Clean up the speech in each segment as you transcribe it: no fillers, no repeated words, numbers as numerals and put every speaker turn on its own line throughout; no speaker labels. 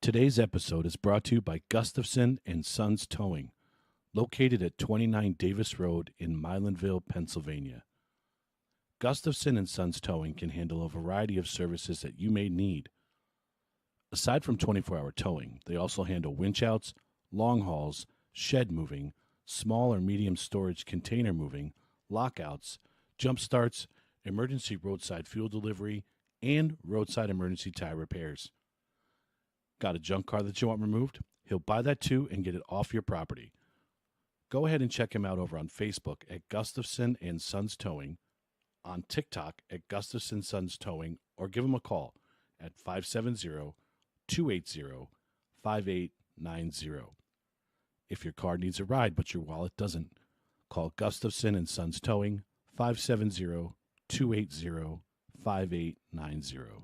Today's episode is brought to you by Gustafson and Sons Towing, located at 29 Davis Road in Milanville, Pennsylvania. Gustafson and Sons Towing can handle a variety of services that you may need. Aside from 24-hour towing, they also handle winch outs, long hauls, shed moving, small or medium storage container moving, lockouts, jump starts, emergency roadside fuel delivery, and roadside emergency tire repairs. Got a junk car that you want removed? He'll buy that too and get it off your property. Go ahead and check him out over on Facebook at Gustafson and Sons Towing, on TikTok at Gustafson Sons Towing, or give him a call at 570-280-5890. If your car needs a ride but your wallet doesn't, call Gustafson and Sons Towing, 570-280-5890.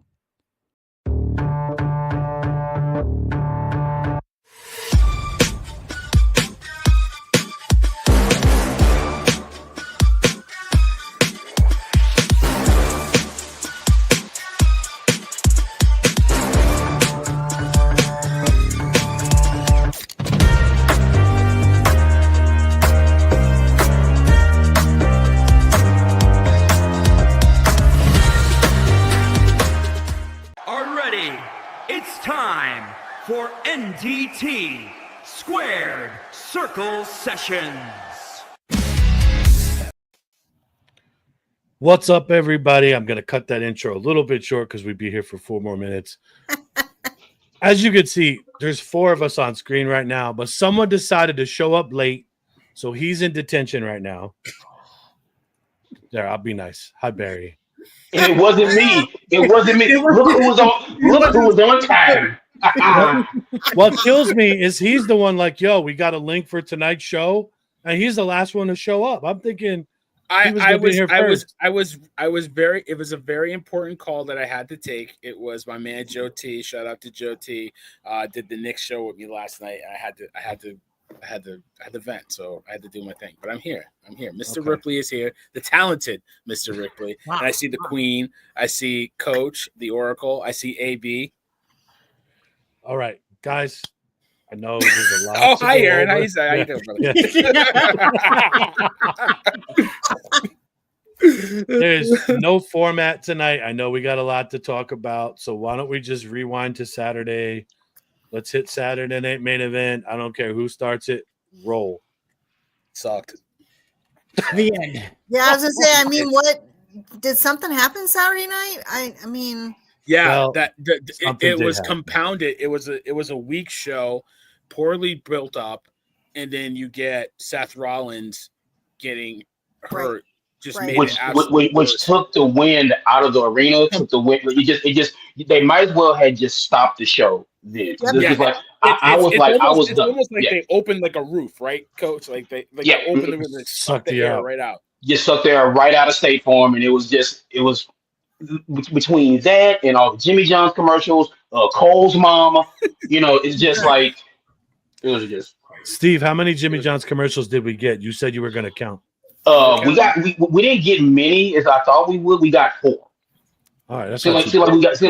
It's time for NDT Squared Circle Sessions.
What's up, everybody? I'm going to cut that intro a little bit short because we'd be here for 4 more minutes. As you can see, there's 4 of us on screen right now, but someone decided to show up late, so he's in detention right now. There, I'll be nice. Hi, Barry.
And it wasn't me. It wasn't me. Look who was on. Look who was on time.
What kills me is he's the one like, yo, we got a link for tonight's show, and he's the last one to show up. I'm thinking
I was very. It was a very important call that I had to take. It was my man Joe T. Shout out to Joe T. Did the Knicks show with me last night. I had to vent, so I had to do my thing. But I'm here. Mr.
Okay.
Ripley is here, the talented Mr. Ripley.
Wow.
And I see the Queen. I see Coach, the Oracle. I see AB.
All right, guys. I know there's a lot.
Oh,
to
hi,
go
Aaron. How
over.
you doing? How you doing, brother?
There's no format tonight. I know we got a lot to talk about, so why don't we just rewind to Saturday? Let's hit Saturday night main event. I don't care who starts it. Roll.
Sucked.
The end.
Yeah, I was gonna say. I mean, what did something happen Saturday night? I mean,
Yeah,
Well, something
it
did
was
happen.
compounded. It was a weak show, poorly built up, and then you get Seth Rollins getting hurt. Just
Right.
made
which
it absolutely
which
worse.
took the wind out of the arena. Took the wind. It just. They might as well had just stopped the show then.
Yep.
This
Yeah,
was like
It's
I was done.
almost like
Yeah.
they opened like a roof, right, Coach? Like they
Yeah.
opened the roof and sucked the air right out.
Just stuck there right out of State Farm, and it was between that and all the Jimmy John's commercials, Cole's mama. It's just like it was just.
Steve, how many Jimmy John's commercials did we get? You said you were going to count.
We didn't get many as I thought we would. We got 4.
All right, that's
Feel
not
like
too
we got. I feel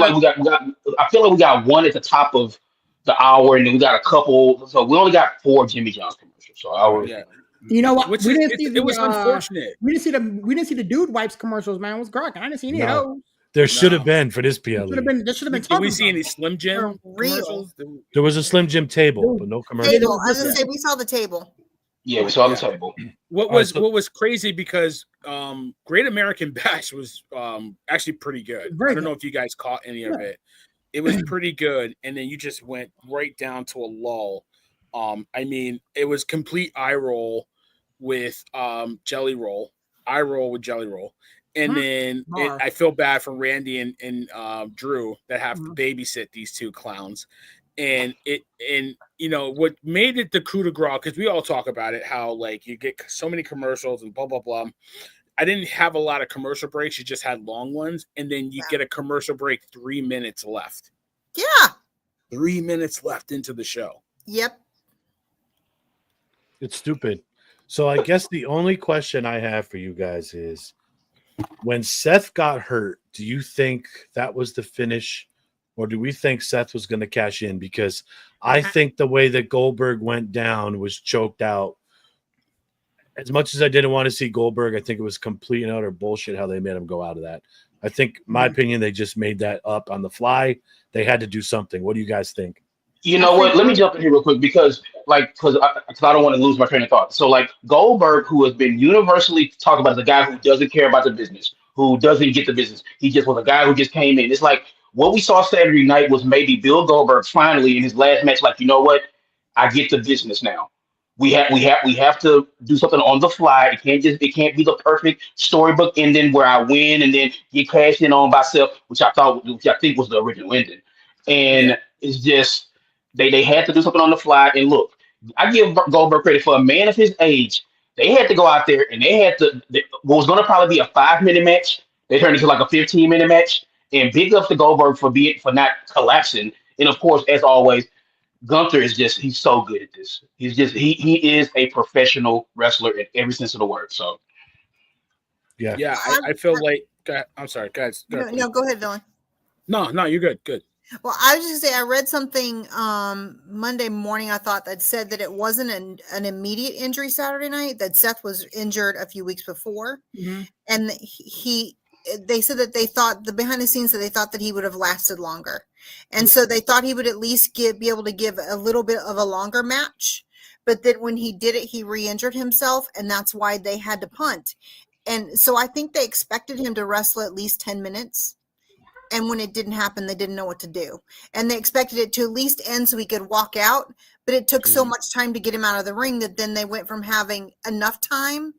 like we got one at the top of the hour, and then we got a couple. So we only got 4 Jimmy John's commercials. So I was.
Yeah,
You know what?
which
We
is,
didn't see
it was
the,
unfortunate.
We didn't see the dude wipes commercials, man. It was cracking. I didn't see any of
No.
those.
There should have
No.
been for this
There
PLE.
should have been.
Did we
tons
see
of
any
them.
Slim Jim
For real.
commercials?
There was a Slim Jim table, but no commercial.
table. I was gonna say we saw the table.
Yeah, we saw the table.
What
All right,
was
so-
what was crazy because Great American Bash was actually pretty good.
Very
I don't know
good.
if you guys caught any of it. It was pretty good, and then you just went right down to a lull. I mean, it was complete eye roll with jelly roll, eye roll with jelly roll, and then
Bar.
I feel bad for Randy and Drew that have to babysit these 2 clowns. And what made it the coup de grace, because we all talk about it, how like you get so many commercials and blah blah blah. I didn't have a lot of commercial breaks; you just had long ones, and then you get a commercial break 3 minutes left.
Yeah.
3 minutes left into the show.
Yep.
It's stupid. So I guess the only question I have for you guys is, when Seth got hurt, do you think that was the finish or do we think Seth was going to cash in? Because I think the way that Goldberg went down was choked out. As much as I didn't want to see Goldberg, I think it was complete and utter bullshit how they made him go out of that. I think, my opinion, they just made that up on the fly. They had to do something. What do you guys think?
You know what? Let me jump in here real quick because I don't want to lose my train of thought. So like Goldberg, who has been universally talked about as a guy who doesn't care about the business, who doesn't get the business. He just was a guy who just came in. It's like what we saw Saturday night was maybe Bill Goldberg finally in his last match. Like, you know what? I get the business now. We have to do something on the fly. It can't be the perfect storybook ending where I win and then get cashed in on myself, which I think was the original ending. And it's just they had to do something on the fly. And look, I give Goldberg credit for a man of his age. They had to go out there and what was going to probably be a 5-minute match. They turned into like a 15-minute match. And big ups to Goldberg for not collapsing. And of course, as always, Gunther he's so good at this. He is a professional wrestler in every sense of the word. So
yeah, I feel like I'm sorry, guys.
No, go ahead, Dylan.
No, you're good. Good.
Well, I was just gonna say I read something Monday morning. I thought that said that it wasn't an immediate injury Saturday night. That Seth was injured a few weeks before, and they said that they thought the behind the scenes that they thought that he would have lasted longer. And so they thought he would at least be able to give a little bit of a longer match. But then when he did it, he re-injured himself. And that's why they had to punt. And so I think they expected him to wrestle at least 10 minutes. And when it didn't happen, they didn't know what to do. And they expected it to at least end so he could walk out. But it took so much time to get him out of the ring that then they went from having enough time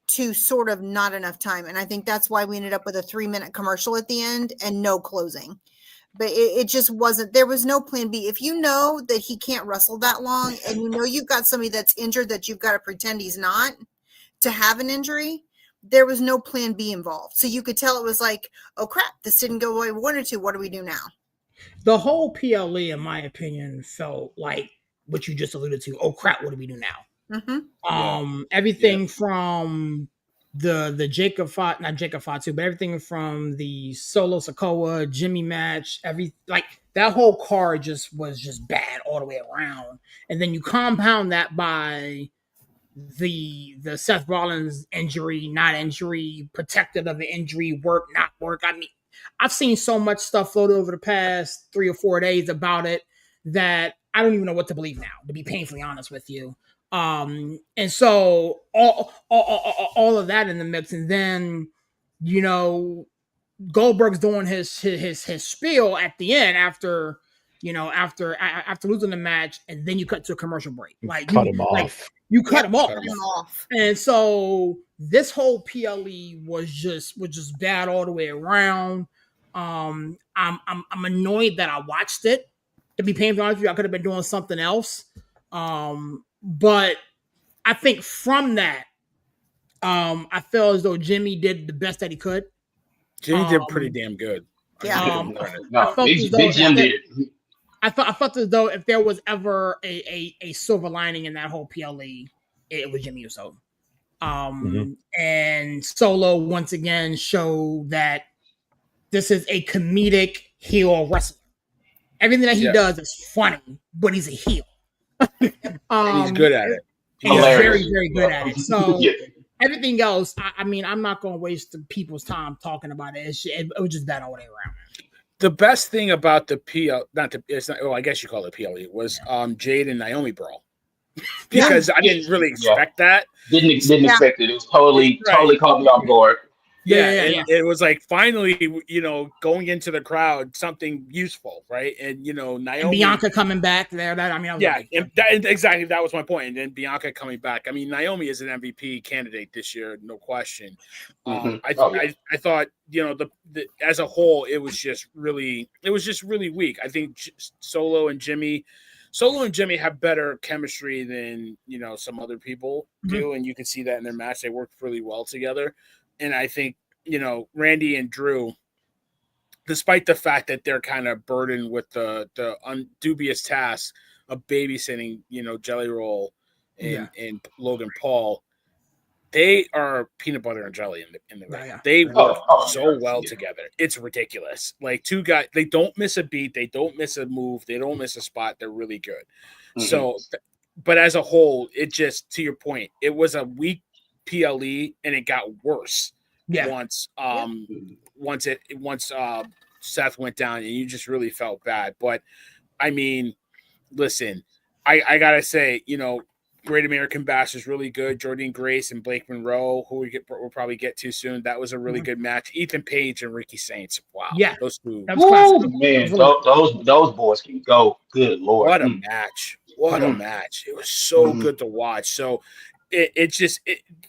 to sort of not enough time. And I think that's why we ended up with a 3-minute commercial at the end and no closing. But it just wasn't, there was no plan B. If you know that he can't wrestle that long and you know you've got somebody that's injured that you've got to pretend he's not to have an injury, there was no plan B involved. So you could tell it was like, oh crap, this didn't go the way we wanted to. What do we do now?
The whole PLE, in my opinion, felt like what you just alluded to. Oh crap, what do we do now? Everything from the Jacob Fatu, not Jacob Fatu, but everything from the Solo Sikoa, Jimmy match, that whole card was just bad all the way around. And then you compound that by the Seth Rollins injury, not injury, protected of the injury, work, not work. I mean, I've seen so much stuff floated over the past 3 or 4 days about it that I don't even know what to believe now, to be painfully honest with you. And so all of that in the mix, and then Goldberg's doing his spiel at the end after losing the match, and then you cut to a commercial break. Like
cut him off.
You cut him off. And so this whole PLE was just bad all the way around. I'm annoyed that I watched it. To be painfully honest with you, I could have been doing something else. But I think from that, I feel as though Jimmy did the best that he could.
Jimmy did pretty damn good.
Yeah.
Big Jim did it.
I felt as though if there was ever a silver lining in that whole PLE, it was Jimmy Uso. And Solo once again showed that this is a comedic heel wrestler. Everything that he does is funny, but he's a heel.
He's good at it.
He's very, very good at it. So everything else, I mean, I'm not going to waste the people's time talking about it. It was just bad all the way around.
The best thing about the I guess you call it PLE, was Jade and Naomi brawl. Because I didn't really expect that.
Didn't expect it. It was totally caught me off guard.
It was like finally, going into the crowd, something useful, right? And Naomi
and Bianca coming back there.
Exactly. That was my point. And then Bianca coming back. I mean, Naomi is an MVP candidate this year, no question. I thought, as a whole, it was just really weak. I think Solo and Jimmy have better chemistry than some other people do, and you can see that in their match. They worked really well together. And I think, Randy and Drew, despite the fact that they're kind of burdened with the dubious task of babysitting, Jelly Roll and Logan Paul, they are peanut butter and jelly in the ring.
Yeah.
They work so
yeah,
well
yeah.
together. It's ridiculous. Like two guys, they don't miss a beat, they don't miss a move, they don't miss a spot. They're really good. So, but as a whole, it just, to your point, it was a weak PLE and it got worse once Seth went down, and you just really felt bad. But I mean, listen, I gotta say, Great American Bash is really good. Jordan Grace and Blake Monroe, who we'll probably get to soon. That was a really good match. Ethan Page and Ricky Saints. Wow.
Yeah.
Those two.
That was classic.
Man, those boys can go. Good Lord.
What a match. What a match. It was so good to watch. So it just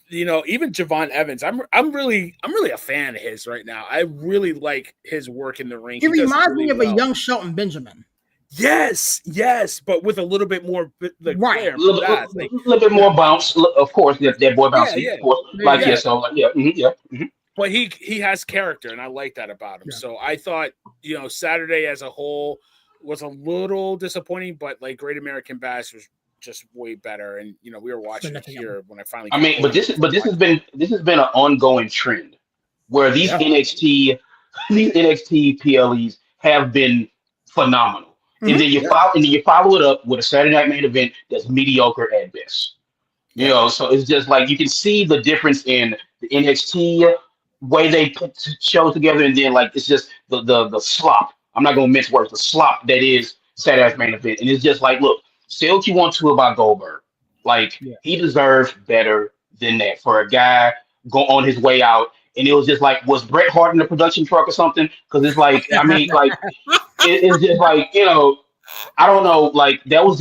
even Javon Evans, I'm really a fan of his right now. I really like his work in the ring.
He reminds me of a young Shelton Benjamin.
Yes, but with a little bit more flair.
A little bit more bounce, of course. That boy bouncy,
yeah.
of course.
But he has character, and I like that about him. Yeah. So I thought, Saturday as a whole was a little disappointing, but like Great American Bash was just way better. And we were watching it here when I finally.
But this has been an ongoing trend where these NXT PLEs have been phenomenal. And then you follow it up with a Saturday Night Main Event that's mediocre at best. So it's just like you can see the difference in the NXT way they put shows together, and then like it's just the slop. I'm not gonna mince words. The slop that is Saturday Night Main Event, and it's just like, look, say what you want to about Goldberg, like he deserves better than that for a guy go on his way out. And it was just like, was Bret Hart in the production truck or something? Because it's like, I mean, like, it's just like, I don't know, like that was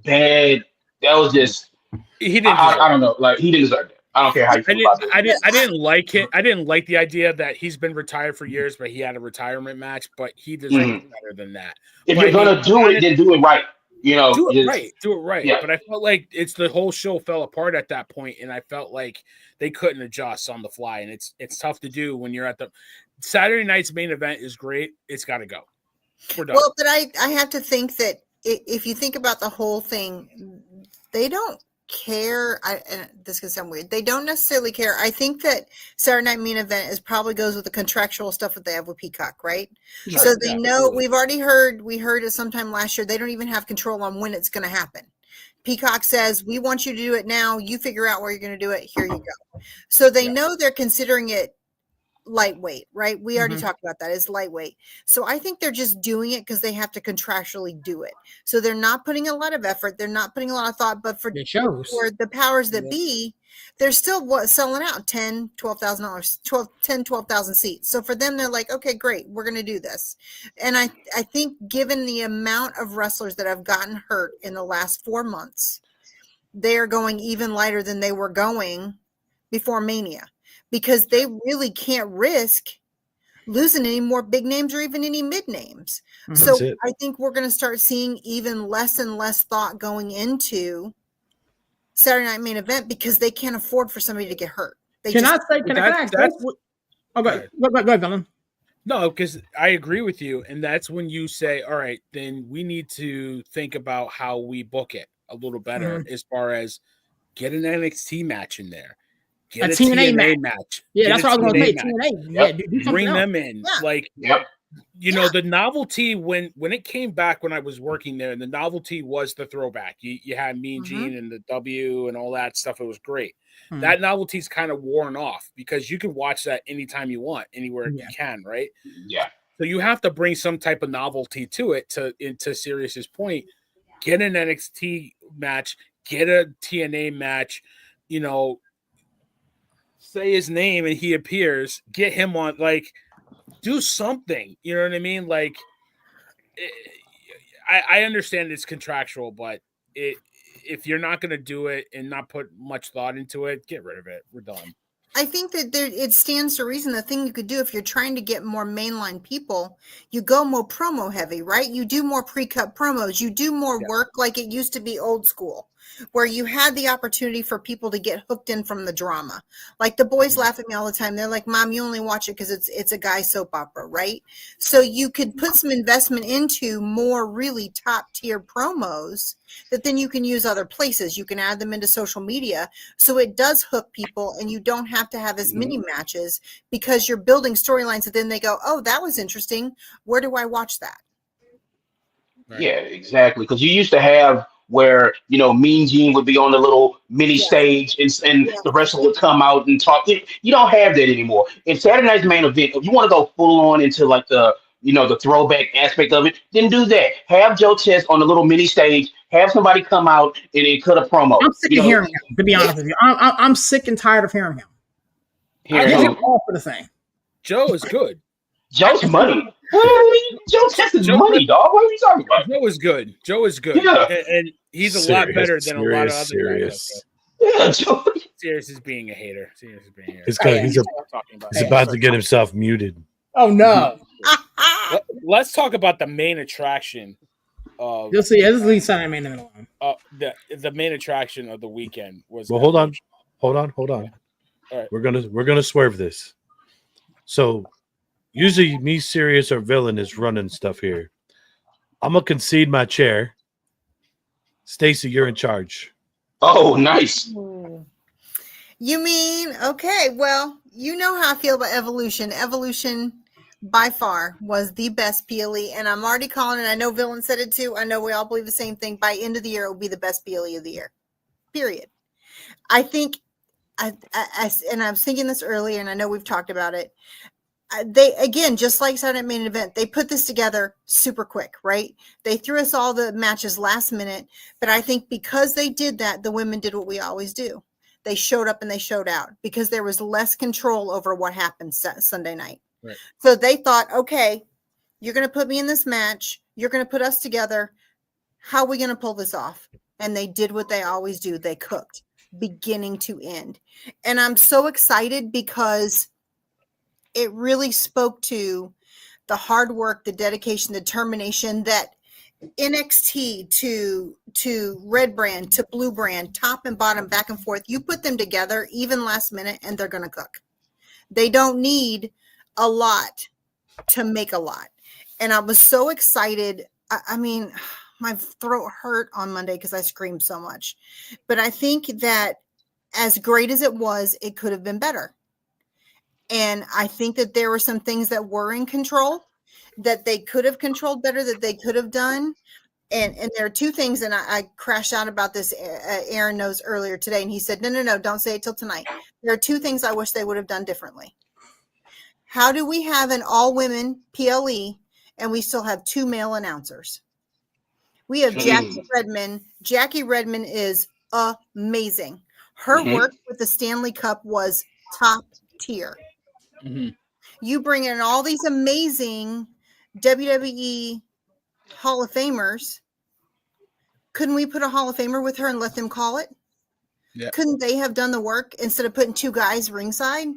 bad. That was just,
he didn't.
I don't know, like he didn't deserve that. I don't care how you feel about it.
I didn't like it. I didn't like the idea that he's been retired for years, but he had a retirement match. But he deserves better than that.
If you're gonna do it, then do it right.
Do it right.
Yeah.
But I felt like the whole show fell apart at that point, and I felt like they couldn't adjust on the fly, and it's tough to do when you're at the Saturday night's main event is great. It's got to go. We're done.
Well, but I have to think that if you think about the whole thing, they don't care. And this can sound weird. They don't necessarily care. I think that Saturday Night Main Event probably goes with the contractual stuff that they have with Peacock, right? Sure, so they know. We've already heard. We heard it sometime last year. They don't even have control on when it's going to happen. Peacock says, we want you to do it now. You figure out where you're going to do it. Here you go. So they know they're considering it lightweight, right? We already talked about that. It's lightweight. So I think they're just doing it because they have to contractually do it. So they're not putting a lot of effort. They're not putting a lot of thought, but for the powers that be, they're still selling out $12,000, 12,000 seats. So for them, they're like, okay, great. We're going to do this. And I think given the amount of wrestlers that have gotten hurt in the last 4 months, they are going even lighter than they were going before Mania, because they really can't risk losing any more big names or even any mid names. So I think we're going to start seeing even less and less thought going into Saturday Night Main Event because they can't afford for somebody to get hurt. Can I ask?
Go ahead, Dylan.
No, because I agree with you. And that's when you say, all right, then we need to think about how we book it a little better as far as get an NXT match in there. Get a TNA match.
Yeah, that's what I was going to say. TNA.
Yeah, bring them in. Yeah. The novelty when it came back when I was working there, and the novelty was the throwback. You had Mean Gene and the W and all that stuff. It was great. That novelty's kind of worn off because you can watch that anytime you want, anywhere you can, right?
Yeah.
So you have to bring some type of novelty to it. To Sirius's point, get an NXT match, get a TNA match. Say his name and he appears. Get him on, do something. You know what I mean? I understand it's contractual, but if you're not going to do it and not put much thought into it, get rid of it. We're done.
I think that it stands to reason. The thing you could do if you're trying to get more mainline people, you go more promo heavy, right? You do more pre-cut promos. You do more work like it used to be old school. where you had the opportunity for people to get hooked in from the drama. Like the boys laugh at me all the time. They're like, Mom, you only watch it because it's a guy soap opera, right? So you could put some investment into more really top tier promos that then you can use other places. You can add them into social media. So it does hook people and you don't have to have as many matches because you're building storylines that then they go, oh, that was interesting. Where do I watch that?
Right.
Yeah, exactly. Because you used to have where Mean Gene would be on the little mini
Yeah.
stage, and
Yeah.
the wrestler would come out and talk. You don't have that anymore. In Saturday Night's Main Event, if you want to go full on into like the throwback aspect of it, then do that. Have Joe Chess on the little mini stage. Have somebody come out and then cut a promo.
I'm sick of hearing him, to be honest with you. I'm sick and tired of hearing him.
Here,
Give him all for the thing.
Joe is good.
Joe's money. Joe Chess is money, dog. What are you talking about?
Joe is good. Joe is good.
Yeah.
And he's a lot better than a lot of other
serious.
guys.
Yeah, Joe.
Serious is being a hater. Serious is being a hater.
He's got-
Hey,
he's
you
a-
know what I'm talking about.
He's about to get himself muted.
Oh no!
Let's talk about the main attraction of
You'll see. This is Lee Saturday main event.
the main attraction of the weekend was.
Well, hold on.
All right.
We're gonna swerve this. So usually me, Serious, or Villain is running stuff here. I'm gonna concede my chair. Stacy, you're in charge.
Oh, nice.
You mean, okay, well, you know how I feel about Evolution. Evolution by far was the best PLE, and I'm already calling it. I know Villain said it too. I know we all believe the same thing. By end of the year, it will be the best PLE of the year. Period. I think, and I was thinking this earlier, and I know we've talked about it. They, again, just like Saturday Night Main Event, they put this together super quick, right? They threw us all the matches last minute, but I think because they did that, the women did what we always do. They showed up and they showed out because there was less control over what happened Sunday night.
Right.
So they thought, okay, you're going to put me in this match. You're going to put us together. How are we going to pull this off? And they did what they always do. They cooked beginning to end. And I'm so excited because it really spoke to the hard work, the dedication, the determination that NXT to Red Brand to Blue Brand, top and bottom, back and forth, you put them together even last minute and they're going to cook. They don't need a lot to make a lot. And I was so excited. I mean, my throat hurt on Monday because I screamed so much. But I think that as great as it was, it could have been better. And I think that there were some things that were in control that they could have controlled better, that they could have done. And there are two things, and I crashed out about this. Aaron knows earlier today, and he said, no, don't say it till tonight. There are two things I wish they would have done differently. How do we have an all-women PLE, and we still have two male announcers? We have Jackie Redmond. Jackie Redmond is amazing. Her work with the Stanley Cup was top tier.
Mm-hmm.
You bring in all these amazing WWE Hall of Famers. Couldn't we put a Hall of Famer with her and let them call it? Yeah. Couldn't they have done the work instead of putting two guys ringside?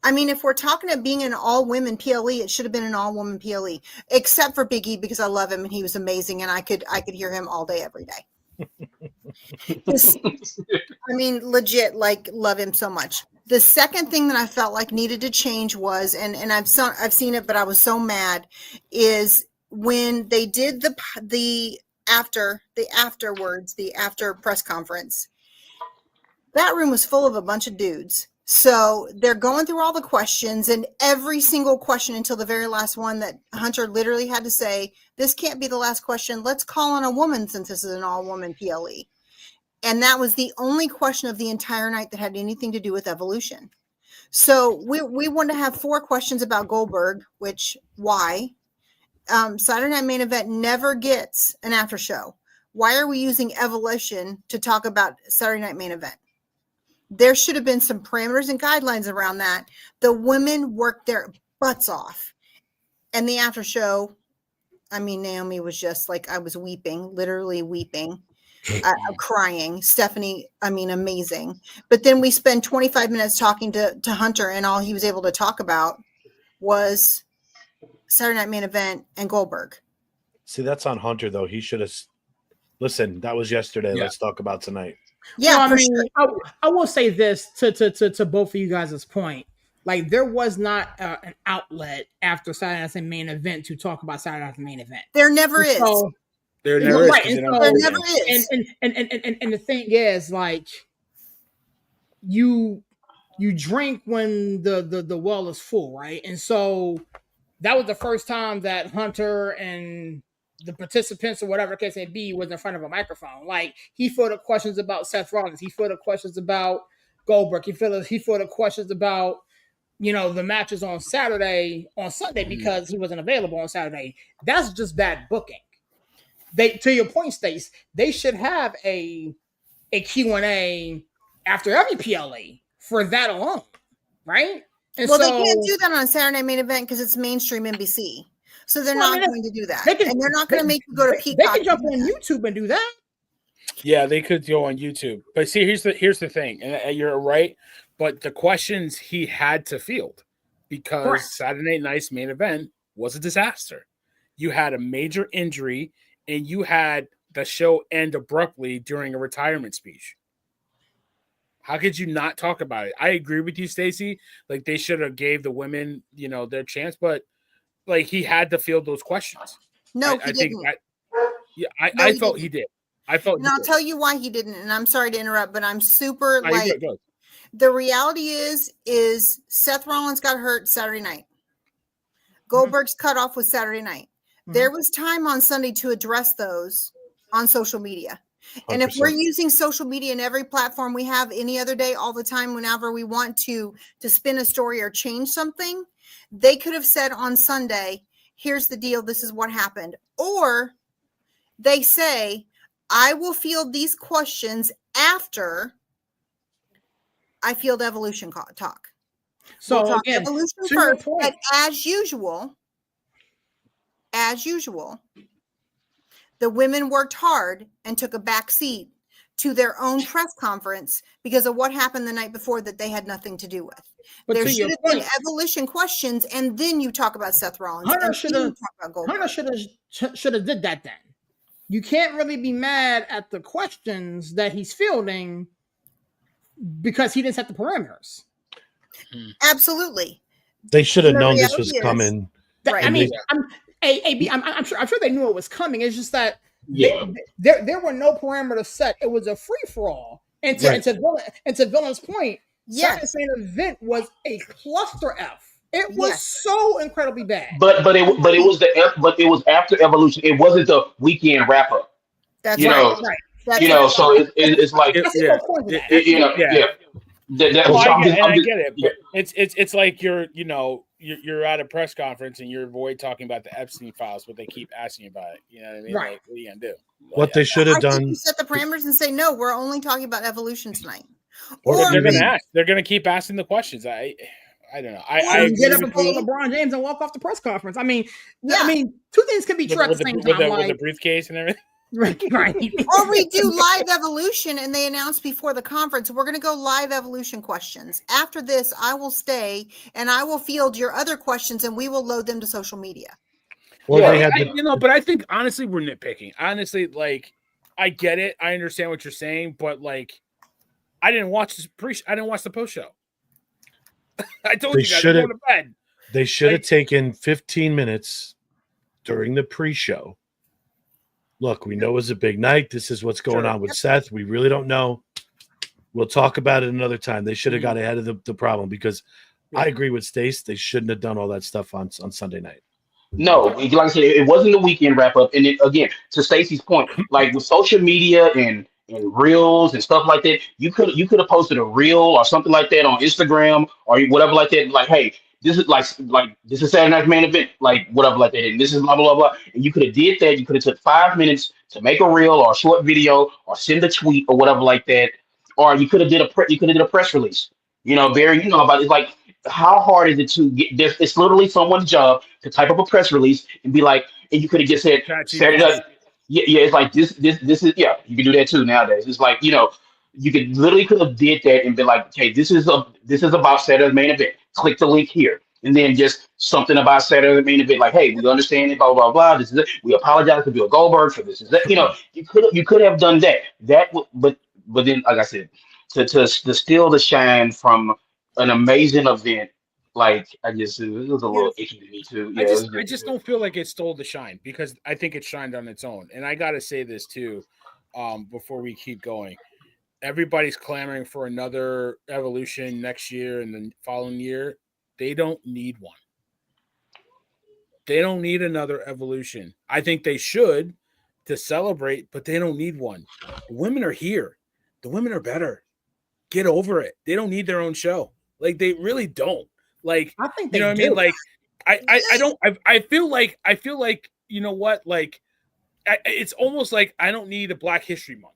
I mean, if we're talking about being an all-women PLE, it should have been an all-woman PLE, except for Big E because I love him and he was amazing and I could hear him all day, every day. I mean, legit, like, love him so much. The second thing that I felt like needed to change was, and I've seen it, but I was so mad, is when they did the after press conference. That room was full of a bunch of dudes. So they're going through all the questions, and every single question until the very last one that Hunter literally had to say, this can't be the last question. Let's call on a woman since this is an all-woman PLE. And that was the only question of the entire night that had anything to do with Evolution. So we want to have 4 questions about Goldberg, which why? Saturday Night Main Event never gets an after show. Why are we using Evolution to talk about Saturday Night Main Event? There should have been some parameters and guidelines around that. The women worked their butts off. And the after show, I mean, Naomi was just like, I was weeping, literally weeping, crying. Stephanie, I mean, amazing. But then we spent 25 minutes talking to Hunter, and all he was able to talk about was Saturday Night Main Event and Goldberg.
See, that's on Hunter, though. He should have Listen, that was yesterday.
Yeah.
Let's talk about tonight.
Yeah,
I mean, I will say this to both of you guys' point. Like, there was not an outlet after Saturday Night's Main Event to talk about Saturday Night's Main Event.
There never is.
So,
there never is.
Right,
There
never is.
And the thing is, like, you drink when the well is full, right? And so that was the first time that Hunter and the participants or whatever case may be was in front of a microphone. Like, he fielded questions about Seth Rollins, he fielded questions about Goldberg, he fielded questions about, you know, the matches on Sunday because he wasn't available on Saturday. That's just bad booking. To your point, Stace, they should have a Q&A after every PLA for that alone, right? And
well, they can't do that on a Saturday Main Event because it's mainstream NBC. So they're not going to do that. And they're not going to make you go to Peacock.
They can jump on YouTube and do that.
Yeah, they could go on YouTube. But see, here's the thing. And you're right. But the questions he had to field because
Correct.
Saturday Night's Main Event was a disaster. You had a major injury and you had the show end abruptly during a retirement speech. How could you not talk about it? I agree with you, Stacey. Like, they should have gave the women, you know, their chance, but like, he had to field those questions.
No, he didn't.
I felt he did. I felt.
And I'll tell you why he didn't. And I'm sorry to interrupt, but I'm super like.
Go.
The reality is Seth Rollins got hurt Saturday night. Goldberg's cutoff was Saturday night. Mm-hmm. There was time on Sunday to address those on social media. 100%. And if we're using social media in every platform we have any other day, all the time, whenever we want to spin a story or change something, they could have said on Sunday, here's the deal, this is what happened. Or they say, I will field these questions after I field Evolution talk.
So
we'll talk
again,
Evolution first, but as usual, the women worked hard and took a back seat to their own press conference because of what happened the night before that they had nothing to do with. But there should have been Evolution questions, and then you talk about Seth Rollins.
Hunter should have did that then. You can't really be mad at the questions that he's fielding because he didn't set the parameters.
Absolutely.
They should have known this was coming.
Right.
I mean, I'm sure they knew it was coming. It's just that there were no parameters set. It was a free for all. And to Villain's point, Saturday's Main Event was a cluster F. It was so incredibly bad.
But it was after Evolution. It wasn't the weekend wrap up.
That's
right. So it's like
I get it. But it's like you're at a press conference and you're talking about the Epstein files, but they keep asking you about it. You know what I mean?
Right.
Like, what are you gonna do?
What they should have done.
You set the parameters and say, no, we're only talking about Evolution tonight.
Or they're gonna ask. They're gonna keep asking the questions. I don't know. I
get up and pull LeBron James and walk off the press conference. I mean, two things can be true at the same time.
With the briefcase and everything.
Right.
Or we do live Evolution and they announce before the conference, we're going to go live Evolution questions. After this, I will stay and I will field your other questions and we will load them to social media.
Well,
but I think honestly we're nitpicking. Honestly, like, I get it. I understand what you're saying, but like, I didn't watch the post show. I told you guys to go to bed.
They should have taken 15 minutes during the pre-show. Look, we know it's a big night. This is what's going on with Seth. We really don't know. We'll talk about it another time. They should have got ahead of the problem because I agree with Stace. They shouldn't have done all that stuff on Sunday night.
No, like I said, it wasn't the weekend wrap up. And it, again, to Stacey's point, like with social media and reels and stuff like that, you could have posted a reel or something like that on Instagram or whatever like that. Like, hey, this is like this is Saturday Night's Main Event, like whatever like that, and this is blah blah blah. And you could have did that. You could have took 5 minutes to make a reel or a short video or send a tweet or whatever like that. Or you could have did a press release. Barry, about it. Like, how hard is it to get this? It's literally someone's job to type up a press release and be like, and you could have just said Saturday Night. Yeah, it's like this is you can do that too nowadays. It's like, you could have did that and be like, okay, this is about Saturday's Main Event. Click the link here. And then just something about Saturday main event, like, hey, we understand it, blah blah blah. This is it. We apologize to Bill Goldberg for this. Is that you could have done that. But then, like I said, to steal the shine from an amazing event, like I just it was a little icky to me too. Yeah,
I just don't feel like it stole the shine because I think it shined on its own. And I gotta say this too, before we keep going. Everybody's clamoring for another Evolution next year and the following year. They don't need one. They don't need another Evolution. I think they should to celebrate, but they don't need one. The women are here. The women are better. Get over it. They don't need their own show. Like they really don't. Like
I think
you know what I mean? Like I feel like you know what? Like it's almost like I don't need a Black History Month.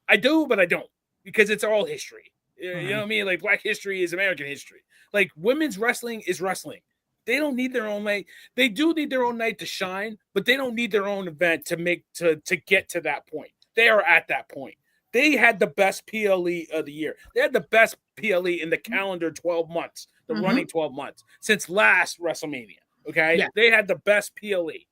I do, but I don't because it's all history. You know what I mean? Like Black history is American history. Like women's wrestling is wrestling. They don't need their own night. They do need their own night to shine, but they don't need their own event to get to that point. They are at that point. They had the best PLE of the year. They had the best PLE in the calendar 12 months, the running 12 months since last WrestleMania. Okay, they had the best PLE.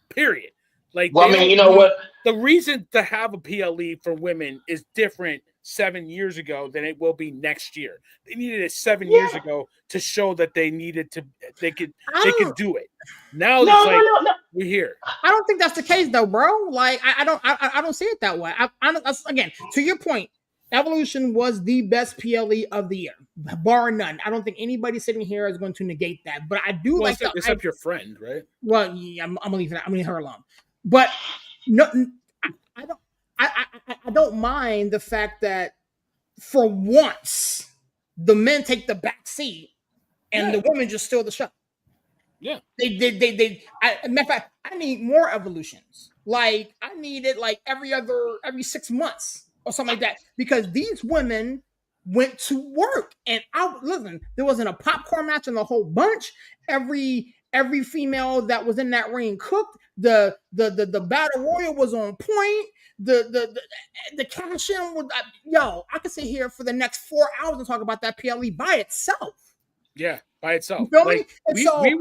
Period. Like,
well, I mean, you know what?
The reason to have a PLE for women is different 7 years ago than it will be next year. They needed it 7 years ago to show that they could do it. Now we're here.
I don't think that's the case though, bro. Like I don't see it that way. Again, to your point, Evolution was the best PLE of the year, bar none. I don't think anybody sitting here is going to negate that. But I do
except your friend, right?
Well, yeah, I'm gonna leave that. I'm gonna leave her alone. But no, I don't. I don't mind the fact that for once the men take the back seat and the women just steal the show.
Yeah,
they. Matter of fact, I need more Evolutions. Like I need it like every 6 months or something like that because these women went to work and listen. There wasn't a popcorn match in the whole bunch. Every female that was in that ring cooked. The battle royal was on point. The cash in was I could sit here for the next 4 hours and talk about that PLE by itself.
Yeah, by itself.
You feel me?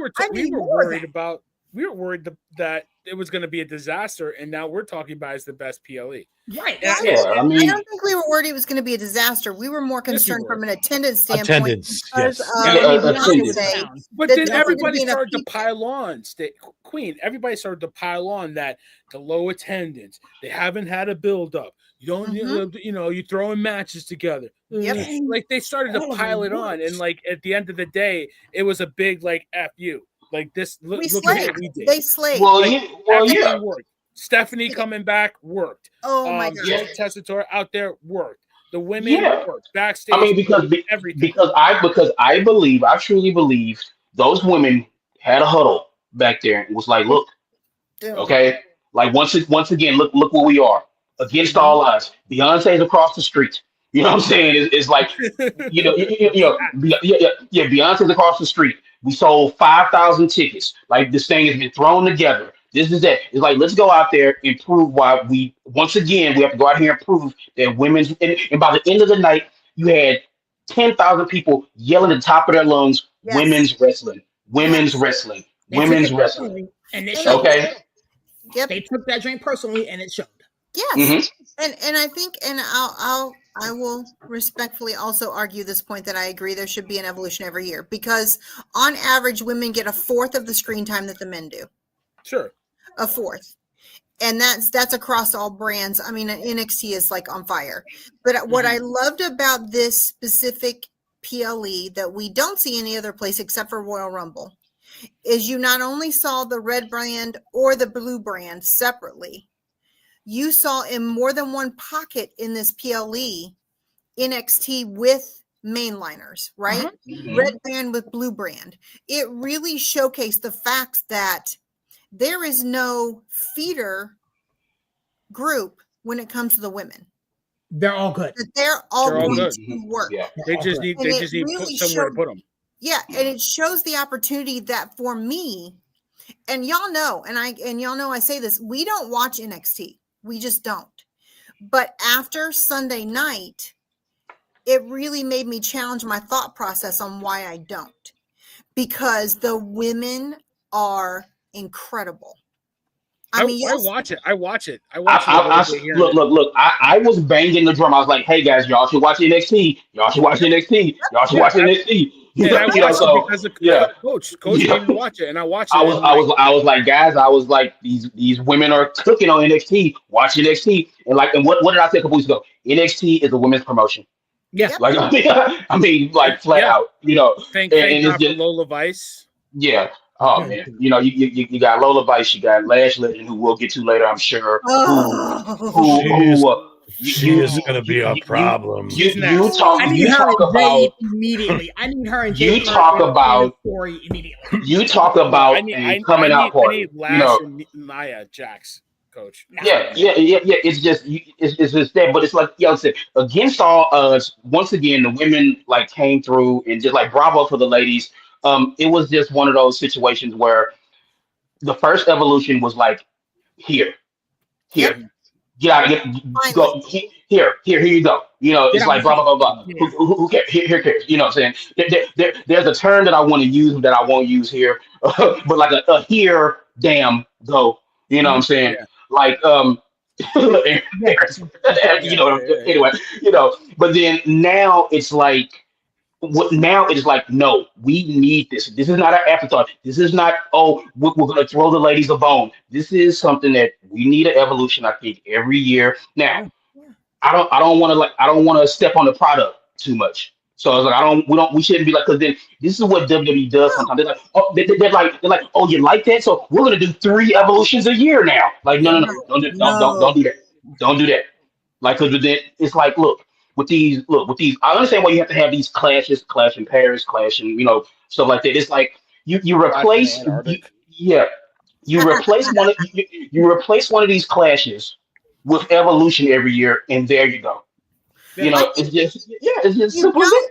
We were worried that it was going to be a disaster, and now we're talking about it as the best PLE.
Right.
I don't think we were worried it was going to be a disaster. We were more concerned from an attendance standpoint.
But then everybody started to pile on. Queen, everybody started to pile on that the low attendance. They haven't had a build up. You don't, you throw in matches together.
Yep.
Like they started to pile it on, and like at the end of the day, it was a big like F you. Like this, look at what we did.
They slayed.
Everything worked. Stephanie coming back worked.
Oh my God.
Tessitore out there worked. The women worked backstage.
I mean, because I truly believe those women had a huddle back there and was like, look, okay, like once again, look where we are against all odds. Beyonce's across the street. You know what I'm saying? It's like, Beyonce's across the street. We sold 5,000 tickets. Like this thing has been thrown together. This is it. It's like, let's go out there and prove why we have to go out here and prove that women's, and by the end of the night, you had 10,000 people yelling at the top of their lungs, women's wrestling, women's wrestling, women's wrestling.
And it showed.
Okay.
Yep.
They took that drink personally and it showed.
Yes. And I think, and I will respectfully also argue this point that I agree there should be an Evolution every year because on average, women get a fourth of the screen time that the men do.
Sure.
A fourth. And that's across all brands. I mean, NXT is like on fire. But what I loved about this specific PLE that we don't see any other place except for Royal Rumble is you not only saw the red brand or the blue brand separately, you saw in more than one pocket in this PLE NXT with mainliners, right? Red brand with blue brand. It really showcased the facts that there is no feeder group when it comes to the women.
They're all good.
They're all going to work.
Yeah. They just need somewhere to put them.
Yeah, and it shows the opportunity that for me, and y'all know, and y'all know I say this, we don't watch NXT. We just don't. But after Sunday night, it really made me challenge my thought process on why I don't. because the women are incredible. I mean,
I
yes,
watch it. I watch it a little bit here.
Look. I was banging the drum. I was like, "Hey guys, y'all should watch NXT. Y'all should watch NXT. Y'all should watch NXT."
And I
You know,
watched it
so
because of
yeah,
Coach. Coach
yeah.
made me watch it, and I watched it.
I was like, guys, I was like, these women are cooking on NXT. Watch NXT, and what did I say a couple weeks ago? NXT is a women's promotion.
Yeah.
Like I mean, like flat
Yeah.
out, you know.
Thank
And it's
God for
just
Lola Vice.
yeah. Oh man, you know, you got Lola Vice, you got Lash Legend, who we'll get to later, I'm sure.
She
Who
she is going to be a problem.
She's next.
I need
you
her
talk
and Jade
about
immediately. I need her and
you
Jade
talk about
story immediately.
you talk
I
about
need
a coming out
I
party.
need
You
Lash
know,
and Nia Jax, Coach.
yeah. It's just it's just that, but it's like y'all said, against all odds. Once again, the women like came through and just like bravo for the ladies. It was just one of those situations where the first evolution was like here,
Yep.
here, get out, go here you go. You know,
Get
it's
out
like
my
blah blah blah blah.
face. Yeah.
Who cares? Here cares. You know what I'm saying? There's a term that I want to use that I won't use here, but like a here, damn, go. You know what I'm saying?
Yeah.
Like you know. Anyway, you know. But then now it's like. What now it is like, no, we need this. This is not an afterthought. This is not, oh, we're going to throw the ladies a bone. This is something that we need an evolution, I think, every year. Now, I don't want to step on the product too much. So I was like, we shouldn't be like, because then this is what WWE does sometimes. They're like, oh, they're like, oh, you like that? So we're gonna do 3 evolutions a year now. Like, no, don't do that. Don't do that. Like, because then it's like, with these, I understand why you have to have these clashes, clash in Paris, clash and stuff like that. It's like you replace, you replace you replace one of these clashes with evolution every year, and there you go. You know, it's just simple as that.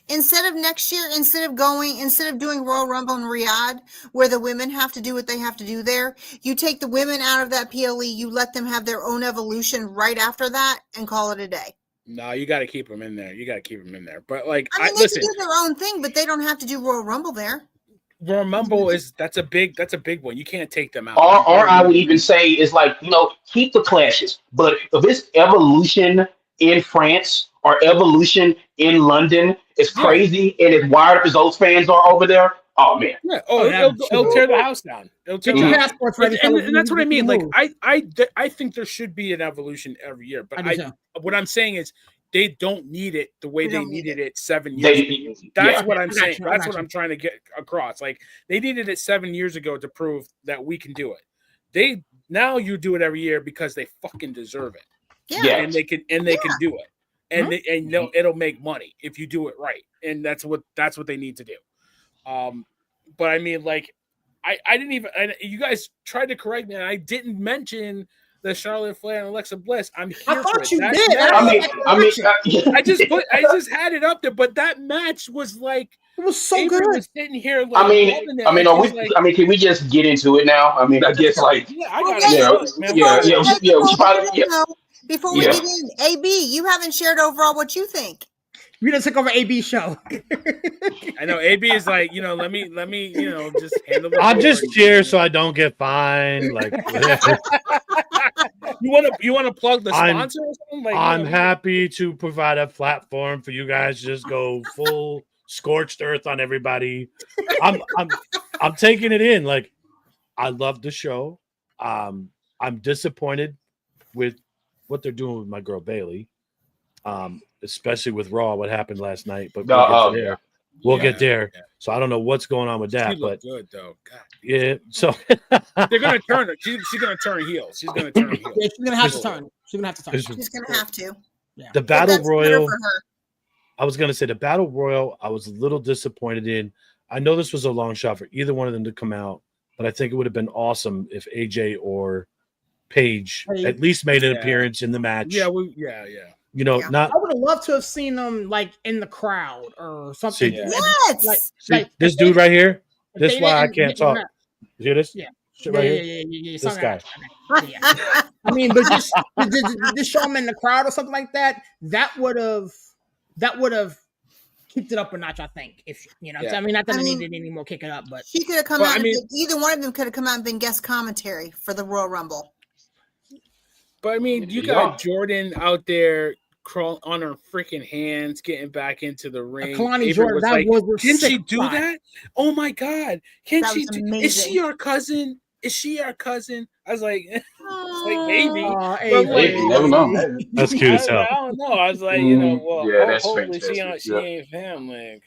Instead of next year, instead of doing Royal Rumble in Riyadh, where the women have to do what they have to do there, you take the women out of that PLE, you let them have their own evolution right after that, and call it a day.
No, you got to keep them in there. But like,
I mean, they can do their own thing, but they don't have to do Royal Rumble there.
Royal Rumble that's a big one. You can't take them out.
Or I would even say is like, keep the clashes, but if it's evolution in France or evolution in London, it's crazy and as wired up as those fans are over there. Oh man!
Yeah. It'll tear the house down. It'll tear the house down. And that's what I mean. Like I think there should be an evolution every year. But what I'm saying is they don't need it the way they needed it 7 years ago. That's what I'm saying. That's what I'm trying to get across. Like they needed it 7 years ago to prove that we can do it. Now you do it every year because they fucking deserve it.
Yeah.
And they can do it. And it'll make money if you do it right. And that's what they need to do. But I mean, like, I didn't even. You guys tried to correct me, and I didn't mention the Charlotte Flair and Alexa Bliss. I'm here. I thought you did. I just had it up there, but that match was like
it was so
Avery
good.
Was sitting here, like,
can we just get into it now? I mean, I guess like
we should
probably before we get in. AB, you haven't shared overall what you think.
We done took over AB's show.
I know AB is like, let me, just handle it.
I'm just here so I don't get fined. Like,
you want to plug the sponsor or something? Like,
I'm happy to provide a platform for you guys to just go full scorched earth on everybody. I'm taking it in. Like, I love the show. I'm disappointed with what they're doing with my girl Bailey. Especially with Raw, what happened last night, but we'll get there. So I don't know what's going on with that, but
good though. God.
Yeah, so
they're gonna turn her. She's gonna turn heel. She's gonna turn heel.
Yeah, she's gonna have to turn. She's
gonna have to.
Yeah.
The Battle Royal. I was gonna say the Battle Royal. I was a little disappointed in. I know this was a long shot for either one of them to come out, but I think it would have been awesome if AJ or Paige at least made an appearance in the match.
Yeah.
I would have loved to have seen them like in the crowd or something.
Like
this dude right here. This is why I can't talk. You hear this?
Yeah.
This guy.
I mean, but just show him in the crowd or something like that. That would have kicked it up a notch. I think if
Yeah.
I mean, not that I needed any more kick it up, but
she could have come out. Either one of them could have come out and been guest commentary for the Royal Rumble.
But I mean, you got Jordan out there crawling on her freaking hands, getting back into the ring.
Kalani Jordan, was like,
can she do that? Oh my God. Can she is she our cousin? Is she our cousin? I was like, maybe.
Maybe. You never know.
That's cute as hell.
I don't know. I was like, well,
that's
hopefully
fantastic.
she ain't family.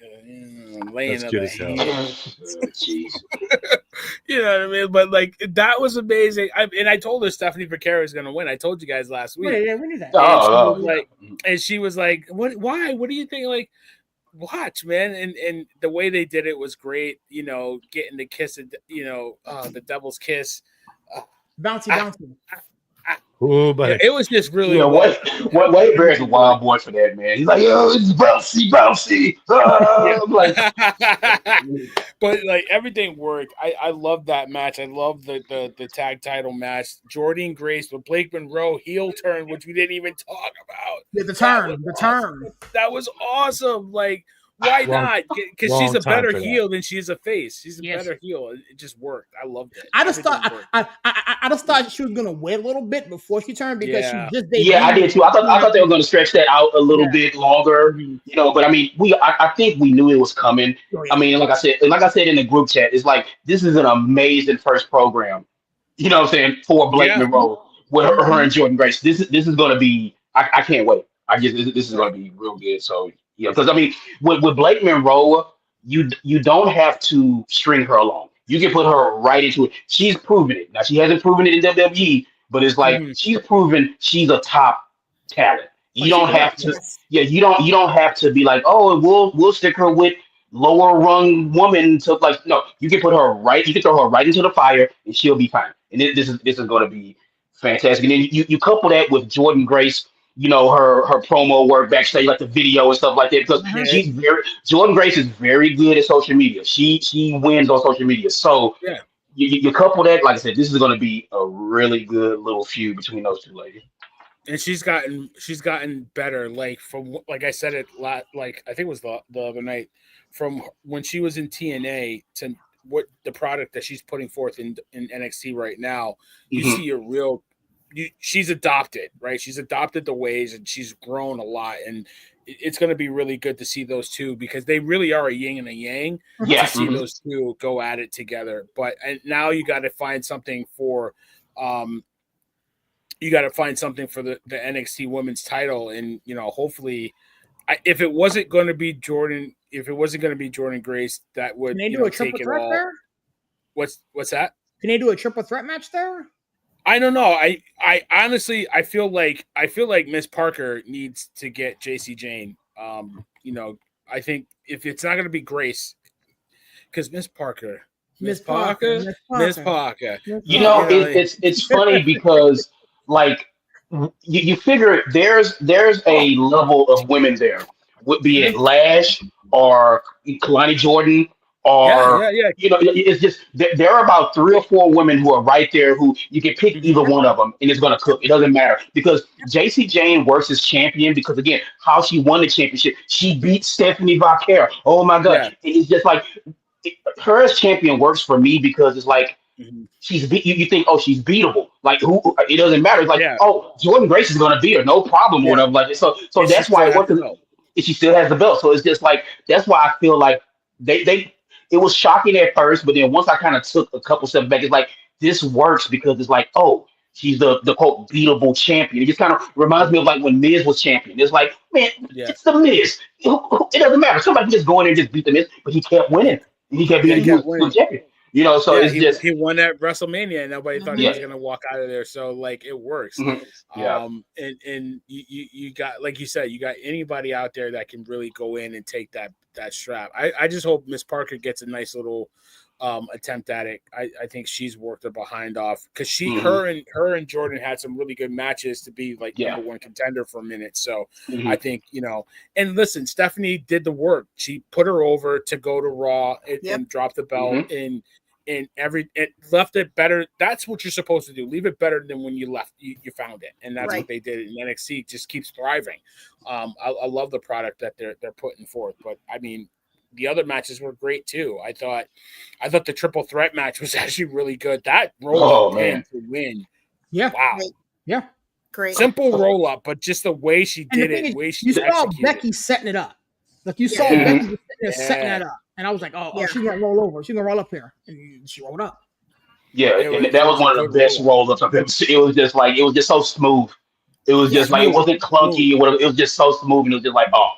Laying
that's cute as hell.
Jeez.
You know what I mean? But like that was amazing. I told her Stephanie Vaquero is going to win. I told you guys last week.
Yeah, we knew that.
And she was like, "What? Why? What do you think?" Like, watch, man. And the way they did it was great. Getting the kiss, the devil's kiss,
bouncy.
Oh, but
it was just really.
Wade Barrett's a wild boy for that, man. He's like, yo, it's bouncy.
But like everything worked. I love that match. I love the tag title match. Jordan Grace with Blake Monroe heel turn, which we didn't even talk about.
Yeah, the turn.
That was awesome. Like, why not? Because she's a better heel than she's a face. She's a better heel. It just worked. I loved it.
I just thought she was gonna wait a little bit before she turned because she just
I did too. I thought they were gonna stretch that out a little bit longer. But I mean, I think we knew it was coming. I mean, like I said in the group chat, it's like this is an amazing first program. You know what I'm saying, for Blake Monroe with her and Jordan Grace. This is gonna be. I can't wait. I guess this is gonna be real good. So. Yeah, because I mean, with Blake Monroe, you don't have to string her along. You can put her right into it. She's proven it. Now she hasn't proven it in WWE, but it's like she's proven she's a top talent. You don't have to. Yeah, you don't have to be like, oh, we'll stick her with lower rung woman to like. No, you can put her right. You can throw her right into the fire, and she'll be fine. And this is going to be fantastic. And then you couple that with Jordan Grace. Her promo work backstage, like the video and stuff like that, because Jordan Grace is very good at social media. She wins on social media. So you couple that, like I said, this is going to be a really good little feud between those two ladies.
And she's gotten better. Like I said it I think it was the other night, from when she was in TNA to what the product that she's putting forth in NXT right now. You see a real. She's adopted, right? She's adopted the ways and she's grown a lot. And it's going to be really good to see those two because they really are a yin and a yang to see those two go at it together. But now you got to find something for the NXT women's title. And,
hopefully
if it wasn't going to be Jordan Grace, that would,
Can they do a triple threat there?
What's that?
Can they do a triple threat match there?
I don't know. I honestly I feel like Miss Parker needs to get JC Jane. I think if it's not going to be Grace, because Miss Parker.
It's funny because like you figure there's a level of women there, be it Lash or Kalani Jordan. It's just there are about 3 or 4 women who are right there who you can pick either one of them and it's going to cook. It doesn't matter because JC Jane works as champion because again, how she won the championship, she beat Stephanie Vaquero. Oh my God! Yeah. It's just like her as champion works for me because it's like she's you think she's beatable. Like who? It doesn't matter. It's like Jordan Grace is going to beat her, no problem or whatever. Like so that's why it works. She still has the belt, so it's just like that's why I feel like they. It was shocking at first, but then once I kind of took a couple steps back, it's like this works because it's like, she's the quote beatable champion. It just kind of reminds me of like when Miz was champion. It's like, man, it's the Miz. It doesn't matter. Somebody can just go in there and just beat the Miz, but he kept winning. He kept being the champion. So it's
he won at WrestleMania and nobody thought he was gonna walk out of there. So like it works. And you got, like you said, you got anybody out there that can really go in and take that strap. I just hope Miss Parker gets a nice little attempt at it. I think she's worked her behind off because her and Jordan had some really good matches to be like number one contender for a minute. So I think, and listen, Stephanie did the work. She put her over to go to Raw and drop the belt. And and it left it better. That's what you're supposed to do. Leave it better than when you left. You found it, and that's what they did. And NXT just keeps thriving. I love the product that they're putting forth. But I mean, the other matches were great too. I thought the triple threat match was actually really good. That roll up pin to win.
Yeah.
Wow.
Yeah.
Great.
Simple roll up, but just the way she did it,
is,
way she
you saw
executed.
Becky setting it up. Like you saw Becky sitting there setting that up. And I was like, oh, she's gonna roll over. She's gonna roll up here. And she rolled up.
Yeah, that was one of the best roll-ups I've ever seen. It was just like, it was just so smooth. It was just like, it wasn't clunky or whatever. It was just so smooth, and it was just like, oh.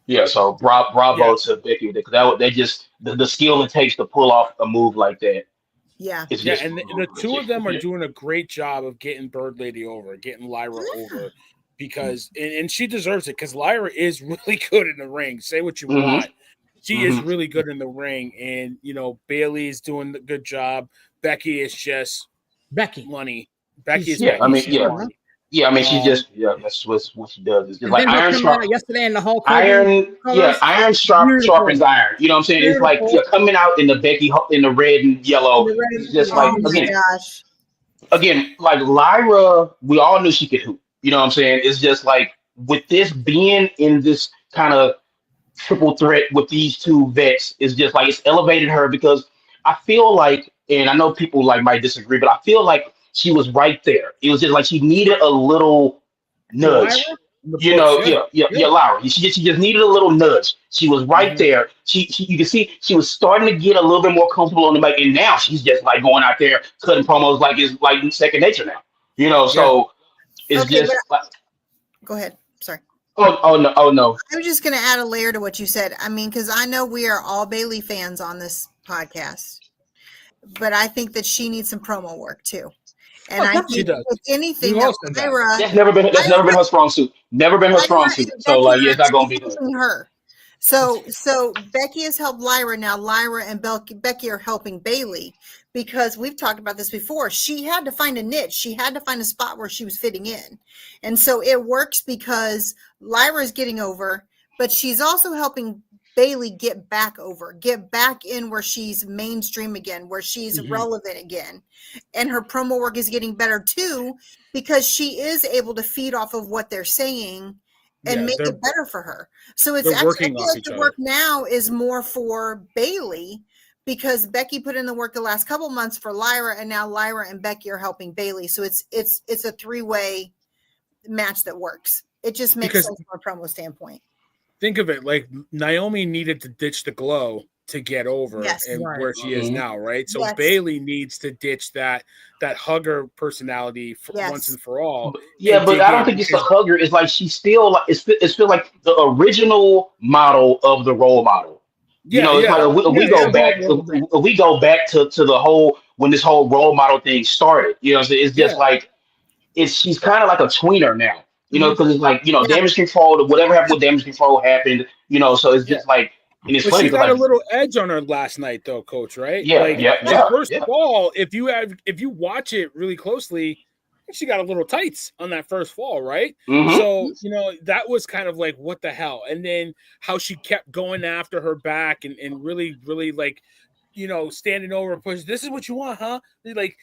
Yeah, so bravo to Becky, because they just the skill it takes to pull off a move like that.
Yeah,
and the two of them are doing a great job of getting Bird Lady over, getting Lyra over, because and she deserves it, because Lyra is really good in the ring. Say what you want, she is really good in the ring, and Bailey is doing a good job. Becky is just money. Becky is money.
Yeah, I mean, she just that's what she does. It's just like iron sharp.
Yesterday in the Hulk
iron sharpens iron. You know what I'm saying? Beautiful. It's like coming out in the Becky in the red and yellow. It's just like again, like Lyra, we all knew she could hoop. You know what I'm saying? It's just like with this being in this kind of triple threat with these two vets, is just like it's elevated her, because I feel like, and I know people might disagree, but I feel like she was right there. It was just like she needed a little nudge. Lyra. She just needed a little nudge. She was right there. She you can see she was starting to get a little bit more comfortable on the mic, and now she's just like going out there cutting promos like it's like second nature now. So it's just like.
Go ahead. Sorry.
Oh no!
I was just going to add a layer to what you said. I mean, because I know we are all Bailey fans on this podcast, but I think that she needs some promo work too. And I think if anything, Lyra,
that's never been her strong suit. Never been her strong suit. So it's not going to be
her. So Becky has helped Lyra. Now Lyra and Becky are helping Bailey, because we've talked about this before. She had to find a niche. She had to find a spot where she was fitting in. And so it works because Lyra is getting over, but she's also helping Bailey get back in where she's mainstream again, where she's relevant again. And her promo work is getting better too, because she is able to feed off of what they're saying and make it better for her. So it's actually, I feel like the work now is more for Bailey, because Becky put in the work the last couple months for Lyra, and now Lyra and Becky are helping Bailey. So it's a three-way match that works. It just makes sense from a promo standpoint.
Think of it like Naomi needed to ditch the glow to get over where she is now, right? So Bailey needs to ditch that hugger personality once and for all.
Yeah, but I don't think it's a hugger. It's like she's still like it's still like the original model of the role model. We go back to the whole when this whole role model thing started. It's just like she's kind of like a tweener now. Because it's like, damage control, whatever happened with damage control happened, so it's just like, and it's funny.
She got a little edge on her last night, though, Coach, right? First fall, if you watch it really closely, she got a little tights on that first fall, right? So, that was kind of like, what the hell? And then how she kept going after her back and really, really like, standing over and pushing, this is what you want, huh? Like,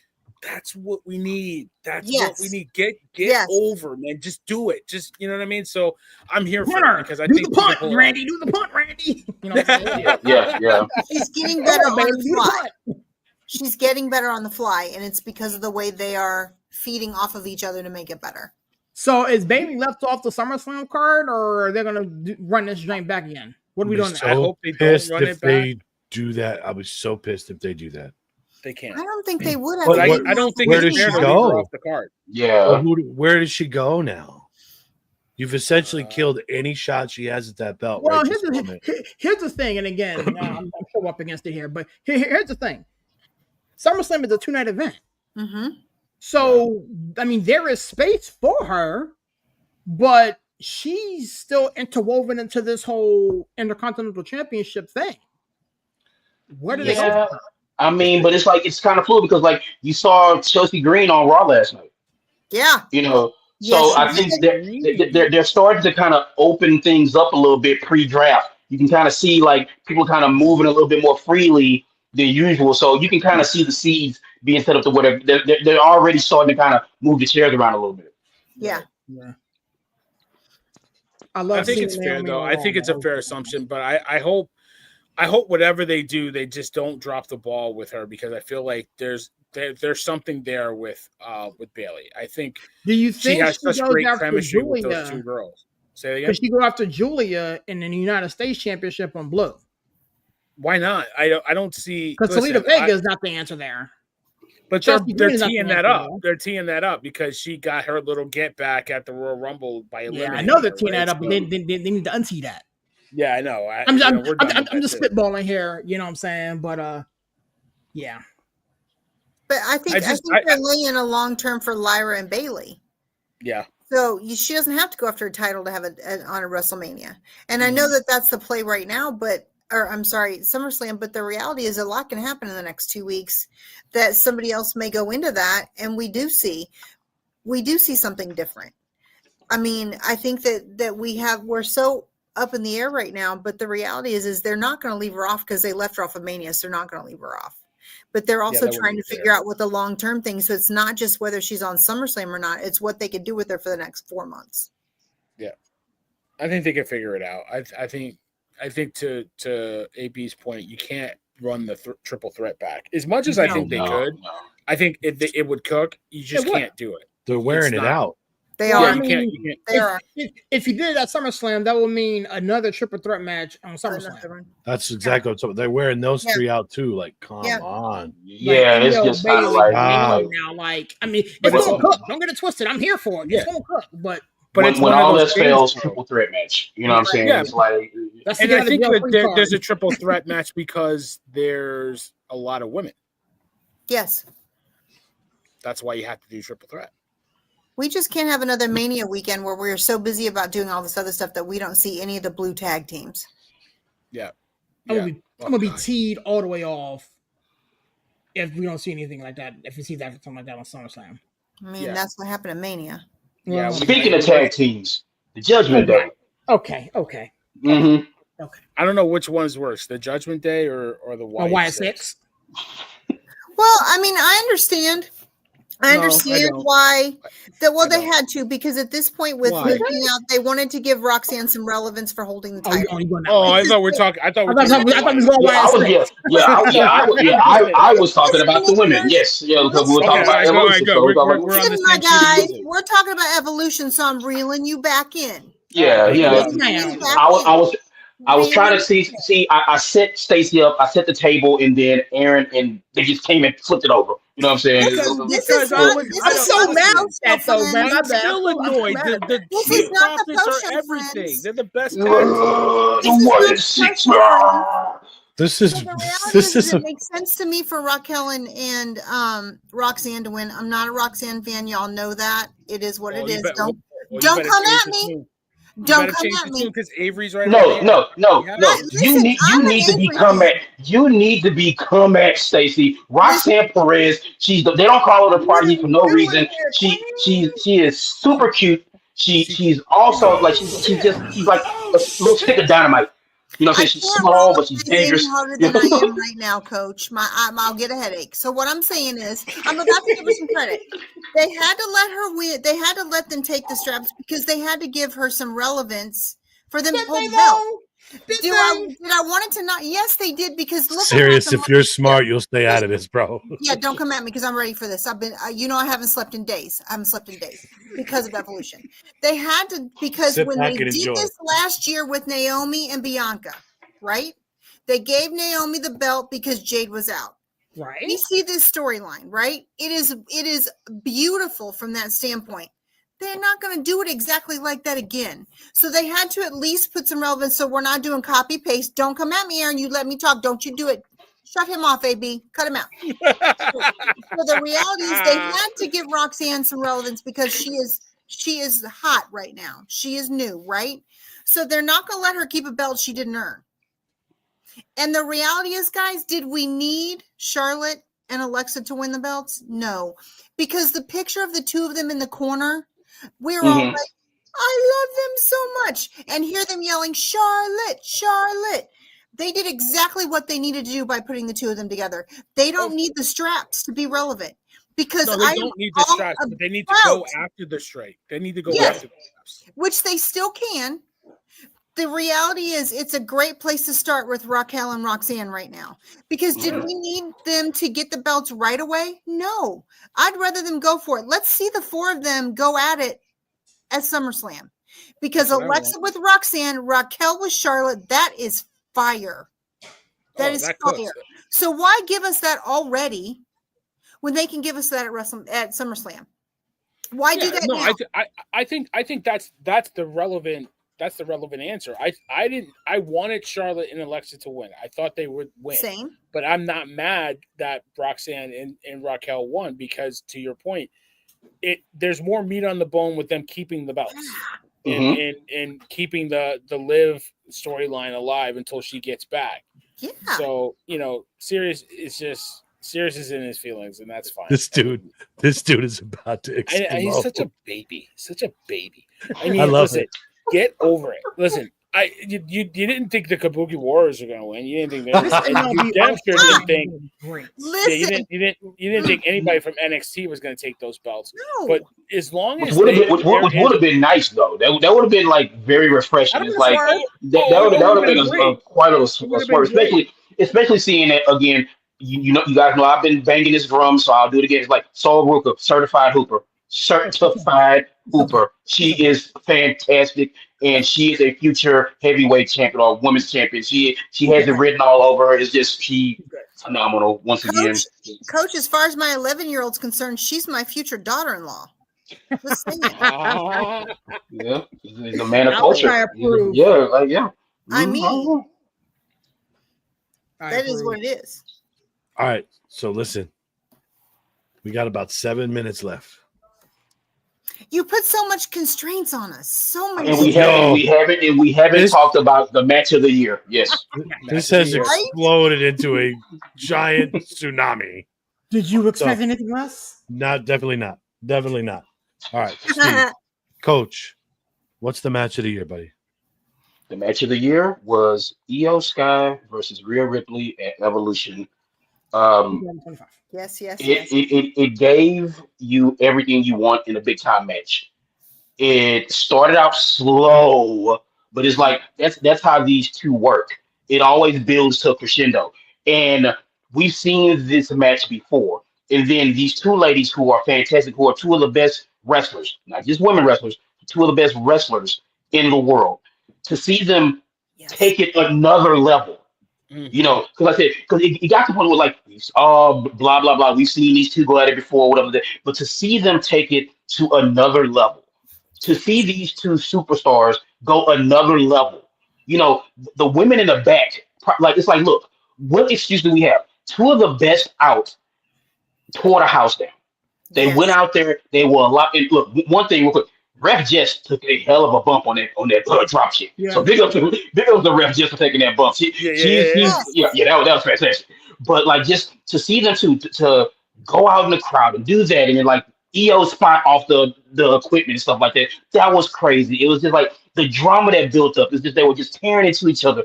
that's what we need. That's what we need. Get over, man. Just do it. Just, you know what I mean? So I'm here for it, because I think
the punt, Randy. Do the punt, Randy.
Yeah.
She's getting better on the fly. She's getting better on the fly, and it's because of the way they are feeding off of each other to make it better.
So is Bailey left off the SummerSlam card, or are they going to run this joint back again? What are we doing?
I hope they don't run it back. They do that. I was so pissed if they do that.
They can't.
I don't think they would.
I don't think.
Where does she go?
Off the card.
Yeah.
Where does she go now? You've essentially killed any shot she has at that belt.
Well, here's the thing, and again, I'm so up against it here, but here's the thing: SummerSlam is a 2-night event. So, I mean, there is space for her, but she's still interwoven into this whole Intercontinental Championship thing. Where do they go?
I mean, but it's like it's kind of fluid, because like you saw Chelsea Green on Raw last night.
Yeah.
So I think they're starting to kind of open things up a little bit pre-draft. You can kind of see like people kind of moving a little bit more freely, than usual. So you can kind of see the seeds being set up to whatever. They're already starting to kind of move the chairs around a little bit.
Yeah.
Yeah. I
I
love
think
seeing
it's fair
Naomi
though.
on
I
Raw,
think it's a
though.
fair assumption, but I hope whatever they do, they just don't drop the ball with her, because I feel like there's something there with Bailey. I think
Do you
she
think
has
she
such
goes
great
after
chemistry with those two
Julia?
girls. Say it again.
Because she go after Julia in the United States Championship on Blue.
Why not? I don't see.
Because Salida Vega is not the answer there.
But
Chelsea
they're
Green is not
teeing
the
that
answer
up.
there.
They're teeing that up because she got her little get back at the Royal Rumble by
Yeah,
eliminating
I know they're
her,
teeing
right?
that up, but they need to untee that.
Yeah, I know.
I'm
we're done with that
just
too.
spitballing here, you know what I'm saying? But yeah.
But I think they're laying a long term for Lyra and Bailey.
Yeah.
So she doesn't have to go after a title to have it on a WrestleMania. And I know that that's the play right now, SummerSlam. But the reality is a lot can happen in the next 2 weeks that somebody else may go into that. And we do see something different. I mean, I think that we're so up in the air right now, but the reality is they're not going to leave her off because they left her off of Mania. So they're not going to leave her off. But they're also trying to figure out what the long-term thing. So it's not just whether she's on SummerSlam or not. It's what they could do with her for the next 4 months.
Yeah. I think they can figure it out. I think to AB's point, you can't run the triple threat back. As much as I think they could, I think it would cook. You just can't do it.
They're wearing it out.
They are.
You can't.
They are.
If you did it at SummerSlam, that would mean another triple threat match on SummerSlam.
That's exactly what they're wearing those three out too. Like, come on.
Yeah, it's just kind of like
now. Like, I mean, it's gonna cook. Don't get it twisted. I'm here for it. It's gonna cook, but
it's when all this fails, triple threat match. You know what I'm saying?
Yeah.
It's like,
and I think that there's a triple threat match because there's a lot of women.
Yes.
That's why you have to do triple threat.
We just can't have another Mania weekend where we're so busy about doing all this other stuff that we don't see any of the blue tag teams.
Yeah.
I'm gonna be teed all the way off if we don't see anything like that. If we see that something like that on SummerSlam.
I mean, that's what happened in Mania.
Yeah.
Speaking of tag teams, the Judgment Day.
Okay.
Mm-hmm.
Okay.
I don't know which one's worse, the Judgment Day or the
YS6.
Well, I mean, I understand. I understand why. They had to, because at this point with looking out, they wanted to give Roxanne some relevance for holding the title.
I thought we were talking. I was
talking about the women. Yes, because we were talking about Evolution.
Listen, my guys, we're talking about Evolution, so I'm reeling you back in.
Yeah. I was trying to see. I set Stacy up. I set the table, and then Aaron and they just came and flipped it over. You know what I'm saying?
I'm so mad at that though, man.
I'm still annoyed. The Street Profits are everything. They're the best.
This is
it makes sense to me for Raquel and Roxanne to win. I'm not a Roxanne fan. Y'all know that. It is what it is. Don't come at me. Don't come at me
because Avery's right.
No. You need to become at Stacy. Roxanne Perez. They don't call her the party for no reason. She is super cute. She's also like she's like a little stick of dynamite. You know what I'm saying? She's small, but she's dangerous.
Harder than I am right now, Coach. I'll get a headache. So what I'm saying is, I'm about to give her some credit. They had to let her win. They had to let them take the straps because they had to give her some relevance for them to hold the belt. Did I want it to not? Yes, they did because look.
Serious, if you're smart, you'll stay out of this, bro.
Yeah, don't come at me because I'm ready for this. I've been, I haven't slept in days. I haven't slept in days because of Evolution. They had to because when they did this last year with Naomi and Bianca, right? They gave Naomi the belt because Jade was out.
Right.
We see this storyline, right? It is beautiful from that standpoint. They're not going to do it exactly like that again. So they had to at least put some relevance. So we're not doing copy paste. Don't come at me, Aaron. You let me talk. Don't you do it. Shut him off, AB. Cut him out. So the reality is they had to give Roxanne some relevance because she is hot right now. She is new, right? So they're not going to let her keep a belt she didn't earn. And the reality is, guys, did we need Charlotte and Alexa to win the belts? No. Because the picture of the two of them in the corner, we're all like, I love them so much. And hear them yelling, Charlotte, Charlotte. They did exactly what they needed to do by putting the two of them together. They don't need the straps to be relevant because
they don't need the straps, but they need to go after the straight. They need to go after the straps,
which they still can. The reality is, it's a great place to start with Raquel and Roxanne right now. Because did we need them to get the belts right away? No. I'd rather them go for it. Let's see the four of them go at it at SummerSlam. Because Alexa with Roxanne, Raquel with Charlotte, that is fire. That is fire. So why give us that already when they can give us that at SummerSlam? Why do that now?
I think that's the relevant answer. I wanted Charlotte and Alexa to win. I thought they would win.
Same.
But I'm not mad that Roxanne and Raquel won because, to your point, there's more meat on the bone with them keeping the belts and keeping the Liv storyline alive until she gets back.
Yeah.
So, Sirius is in his feelings, and that's fine.
This dude is about to explode.
He's such a baby. I mean, listen, get over it. Listen, you didn't think the Kabuki Warriors were going to win. You didn't think you damn sure didn't think.
Listen,
you didn't think anybody from NXT was going to take those belts.
No.
But as long as
would have been nice though. That would have been like very refreshing. It's like that would have been quite a sport, especially seeing it again. You guys know I've been banging this drum, so I'll do it again. It's like Sol Ruka, certified hooper. She is fantastic, and she is a future heavyweight champion or women's champion. She has it written all over her. It's just phenomenal once again.
Coach, as far as my 11-year-old's concerned, she's my future daughter-in-law.
Yeah, he's a man of culture.
I mean, that is what it is.
All right, so listen, we got about 7 minutes left.
You put so much constraints on us, so much.
And we haven't talked about the match of the year. Yes,
this has exploded into a giant tsunami.
Did you expect anything less?
Definitely not. All right, Steve, Coach, what's the match of the year, buddy?
The match of the year was Io Sky versus Rhea Ripley at Evolution.
Yes.
It gave you everything you want in a big time match. It started out slow, but it's like that's how these two work. It always builds to a crescendo, and we've seen this match before. And then these two ladies who are fantastic, who are two of the best wrestlers, not just women wrestlers, two of the best wrestlers in the world. To see them take it another level. Because it got to the point where like, blah blah blah. We've seen these two go at it before, whatever. But to see them take it to another level, to see these two superstars go another level, the women in the back, like it's like, look, what excuse do we have? Two of the best out tore the house down. They went out there. They were a lot. And look, one thing real quick. Ref Jess took a hell of a bump on that drop shit. Yeah. So big up to the Ref Jess for taking that bump. That was fantastic. But like just to see them to go out in the crowd and do that, and then like EO spot off the equipment and stuff like that was crazy. It was just like the drama that built up. It's just they were just tearing into each other,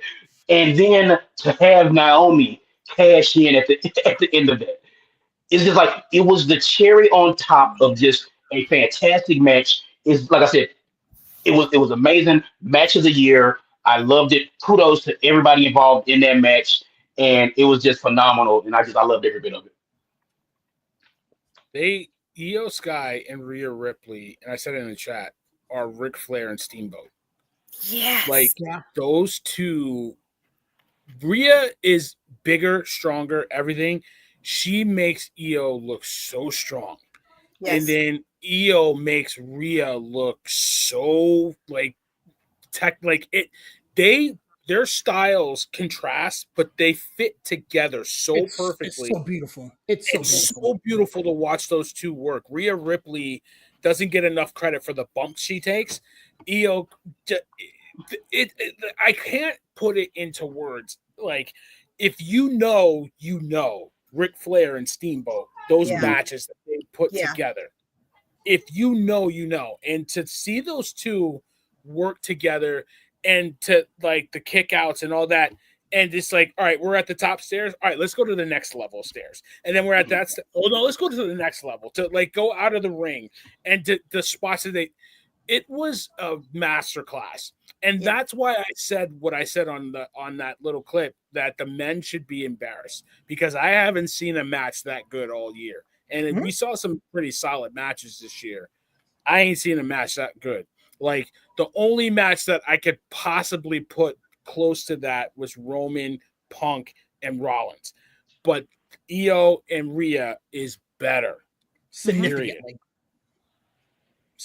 and then to have Naomi cash in at the end of that, it's just like it was the cherry on top of just a fantastic match. Is like I said, it was amazing match of the year. I loved it. Kudos to everybody involved in that match, and it was just phenomenal. And I loved every bit of it.
Io Sky and Rhea Ripley, and I said it in the chat, are Ric Flair and Steamboat.
Yes,
those two. Rhea is bigger, stronger, everything. She makes Io look so strong, and then Io makes Rhea look so their styles contrast, but they fit together so perfectly.
It's so beautiful. It's
so beautiful to watch those two work. Rhea Ripley doesn't get enough credit for the bumps she takes. Io, I can't put it into words. Like, if you know, Ric Flair and Steamboat, those matches that they put together. If you know, and to see those two work together and to like the kickouts and all that, And it's like, all right, we're at the top stairs. All right, let's go to the next level of stairs. And then we're at that. Oh no, let's go to the next level to like go out of the ring and to the spots that it was a masterclass. And that's why I said what I said on that little clip, that the men should be embarrassed, because I haven't seen a match that good all year. And we saw some pretty solid matches this year. I ain't seen a match that good. Like, the only match that I could possibly put close to that was Roman, Punk, and Rollins. But Io and Rhea is better.
Significantly.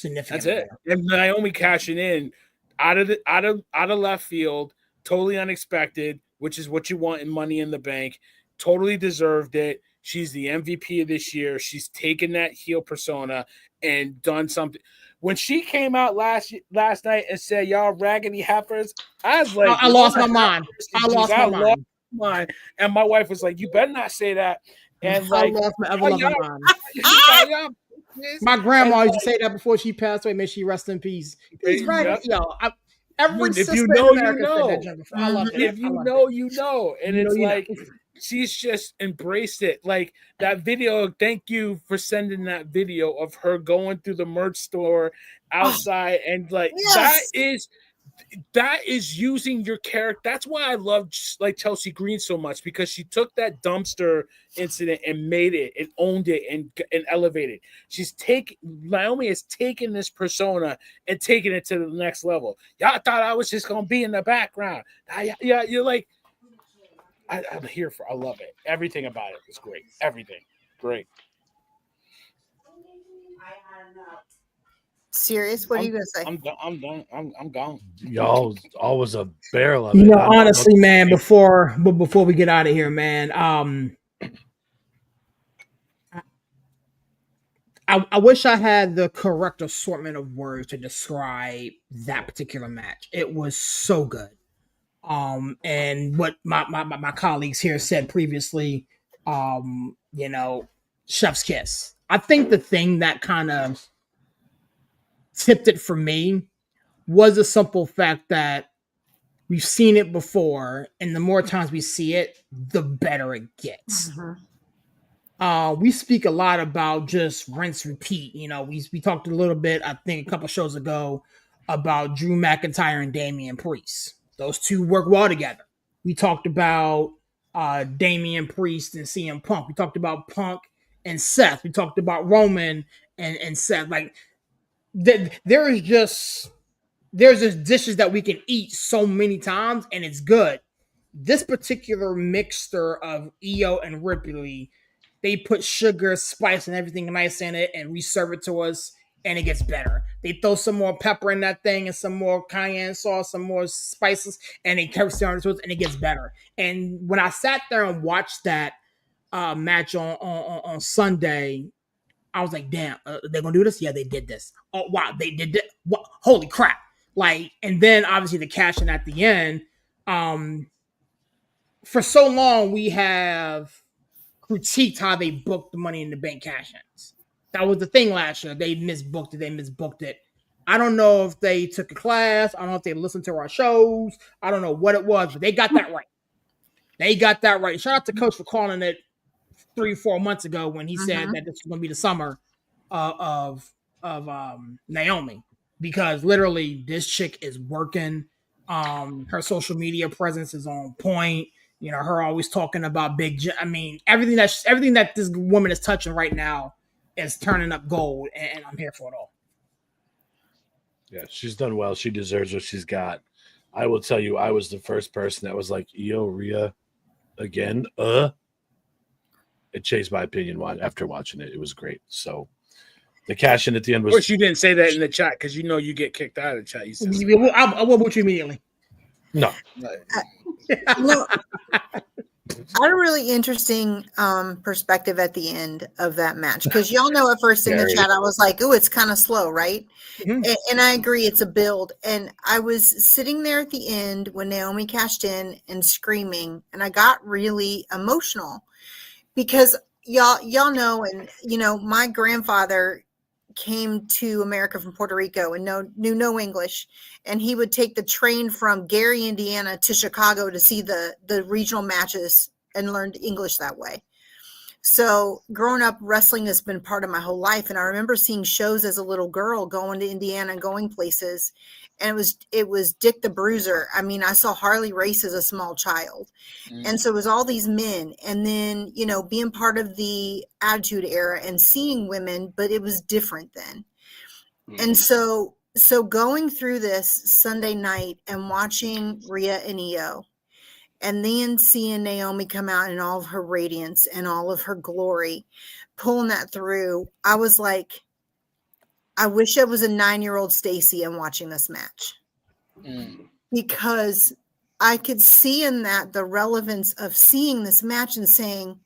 That's it. And Naomi cashing in out of left field, totally unexpected, which is what you want in Money in the Bank. Totally deserved it. She's the MVP of this year. She's taken that heel persona and done something. When she came out last night and said, "Y'all raggedy heifers," I was like,
I lost my mind. I lost my
mind. And my wife was like, "You better not say that." And
I lost my ever-loving mind. My grandma used to say that before she passed away. May she rest in peace. These raggedy, every
if you know, you know.
I love it.
If you know, you know. And it's like, she's just embraced it. Like that video. Thank you for sending that video of her going through the merch store outside, and like that is using your character. That's why I love like Chelsea Green so much, because she took that dumpster incident and made it and owned it and elevated. Naomi has taken this persona and taken it to the next level. Y'all thought I was just gonna be in the background. Yeah, you're like, I'm here for. I love it. Everything about it is great. Everything great.
Serious? What are you gonna say?
I'm done. I'm gone.
Y'all always a barrel of it.
Honestly, man, before we get out of here, man, I wish I had the correct assortment of words to describe that particular match. It was so good. And what my colleagues here said previously, chef's kiss. I think the thing that kind of tipped it for me was the simple fact that we've seen it before, and the more times we see it, the better it gets. We speak a lot about just rinse, repeat. We talked a little bit, I think a couple shows ago, about Drew McIntyre and Damian Priest. Those two work well together. We talked about Damian Priest and CM Punk. We talked about Punk and Seth. We talked about Roman and Seth. Like, there's just dishes that we can eat so many times, and it's good. This particular mixture of Io and Ripley, they put sugar, spice, and everything nice in it and reserve it to us, and it gets better. They throw some more pepper in that thing and some more cayenne sauce, some more spices, and they carry it to us, and it gets better. And when I sat there and watched that match on Sunday, I was like, damn, they're going to do this? Yeah, they did this. Oh, wow, they did it. Holy crap. Like, and then obviously the cash in at the end. For so long, we have critiqued how they booked the Money in the Bank cash-ins. That was the thing last year. They misbooked it. I don't know if they took a class. I don't know if they listened to our shows. I don't know what it was, but they got that right. Shout out to Coach for calling it 3-4 months ago when he said that this was going to be the summer of Naomi, because literally this chick is working. Her social media presence is on point. Her always talking about everything that this woman is touching right now is turning up gold, and I'm here for it all.
Yeah, she's done well. She deserves what she's got. I will tell you, I was the first person that was like, Io, Rhea again. It changed my opinion after watching it. It was great. So the cash in at the end was.
Of course, you didn't say that in the chat because you get kicked out of the chat. You said
I will boot you immediately.
No.
Well, I had a really interesting perspective at the end of that match, because y'all know at first in the chat I was like, "Oh, it's kind of slow, right?" And I agree, it's a build. And I was sitting there at the end when Naomi cashed in and screaming, and I got really emotional because y'all know, and my grandfather came to America from Puerto Rico and knew no English, and he would take the train from Gary, Indiana to Chicago to see the regional matches and learned English that way. So growing up, wrestling has been part of my whole life. And I remember seeing shows as a little girl going to Indiana and going places. And it was Dick the Bruiser. I mean, I saw Harley race as a small child. And so it was all these men. And then, you know, being part of the Attitude Era and seeing women, but it was different then. And so going through this Sunday night and watching Rhea and Io, and then seeing Naomi come out in all of her radiance and all of her glory, pulling that through, I was like, I wish I was a 9-year-old Stacy and watching this match. Because I could see in that the relevance of seeing this match and saying,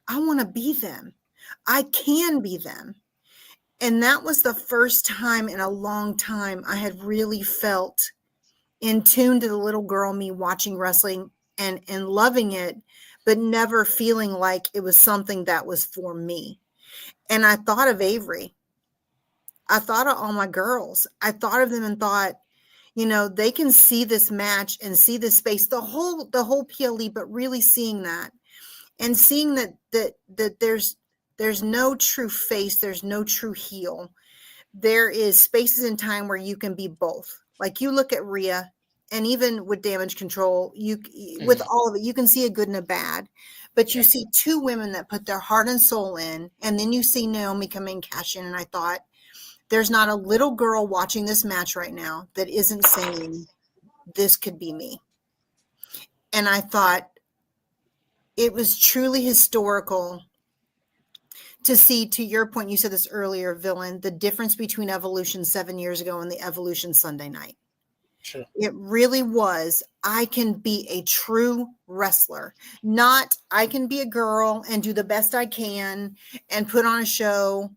I want to be them. I can be them. And that was the first time in a long time I had really felt in tune to the little girl me watching wrestling and loving it, but never feeling like it was something that was for me. And I thought of Avery. I thought of all my girls. I thought of them and thought, you know, they can see this match and see this space, the whole PLE, but really seeing that and seeing that there's no true face, there's no true heel. There is spaces in time where you can be both. Like you look at Rhea, and even with Damage Control, with all of it, you can see a good and a bad. But you see two women that put their heart and soul in, and then you see Naomi come in, cash in, and I thought, there's not a little girl watching this match right now that isn't saying, this could be me. And I thought it was truly historical to see, to your point, you said this earlier, Villain, the difference between Evolution 7 years ago and the Evolution Sunday night.
Sure.
It really was, I can be a true wrestler, not I can be a girl and do the best I can and put on a show.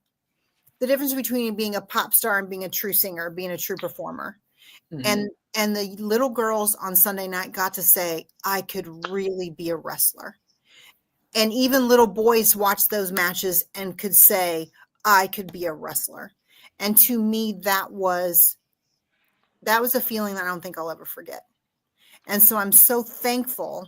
The difference between being a pop star and being a true singer, being a true performer. And the little girls on Sunday night got to say, I could really be a wrestler. And even little boys watched those matches and could say, I could be a wrestler. And to me, that was a feeling that I don't think I'll ever forget. And so I'm so thankful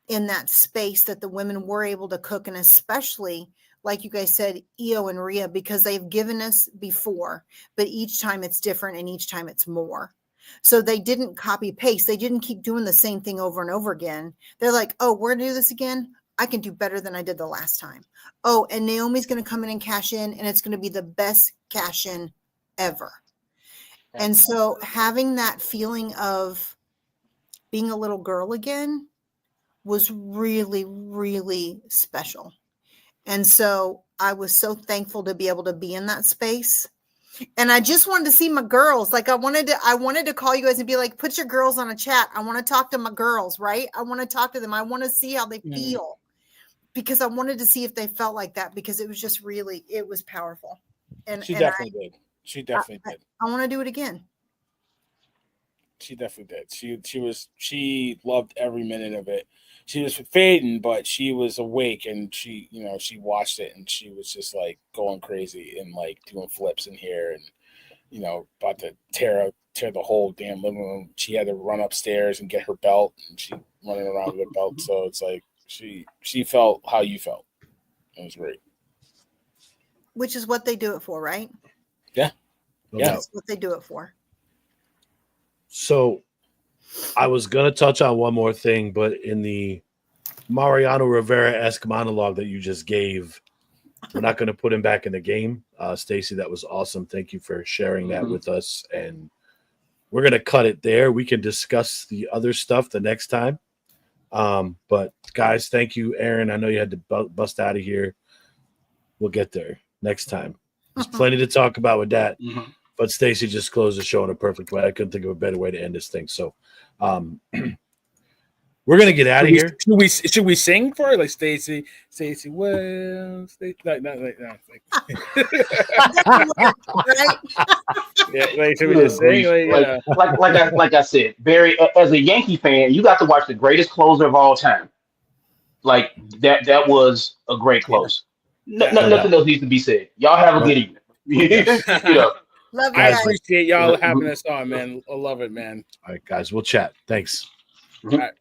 in that space that the women were able to cook, and especially, like you guys said, Io and Rhea, because they've given us before, but each time it's different and each time it's more. So they didn't copy paste. They didn't keep doing the same thing over and over again. They're like, oh, we're going to do this again. I can do better than I did the last time. Oh, and Naomi's going to come in and cash in, and it's going to be the best cash in ever. And so having that feeling of being a little girl again was really, really special. And so I was so thankful to be able to be in that space. And I just wanted to see my girls. Like I wanted to call you guys and be like, put your girls on a chat. I want to talk to my girls, right? I want to talk to them. I want to see how they feel, because I wanted to see if they felt like that, because it was just really, it was powerful. And
she definitely did. She definitely did.
I want to do it again.
She definitely did. She loved every minute of it. She was fading, but she was awake, and she watched it, and she was just like going crazy and like doing flips in here, and about to tear the whole damn living room. She had to run upstairs and get her belt, and she running around with a belt. So it's like she felt how you felt. It was great.
Which is what they do it for, right?
Yeah. Yeah.
That's what they do it for.
So I was going to touch on one more thing, but in the Mariano Rivera-esque monologue that you just gave, we're not going to put him back in the game. Stacy, that was awesome. Thank you for sharing that with us. And we're going to cut it there. We can discuss the other stuff the next time. But guys, thank you, Aaron. I know you had to bust out of here. We'll get there next time. There's plenty to talk about with that. But Stacy just closed the show in a perfect way. I couldn't think of a better way to end this thing. So we're gonna get out of here.
Should we sing for it? Like Stacy, well, Stacy, no. Yeah, like should we just sing?
Like I said, Barry, as a Yankee fan, you got to watch the greatest closer of all time. Like that was a great close. Nothing else needs to be said. Y'all have a good evening. you know.
Love you
I
guys.
appreciate y'all having us on, man. I love it, man.
All right, guys, we'll chat. Thanks.
Mhm.
All right.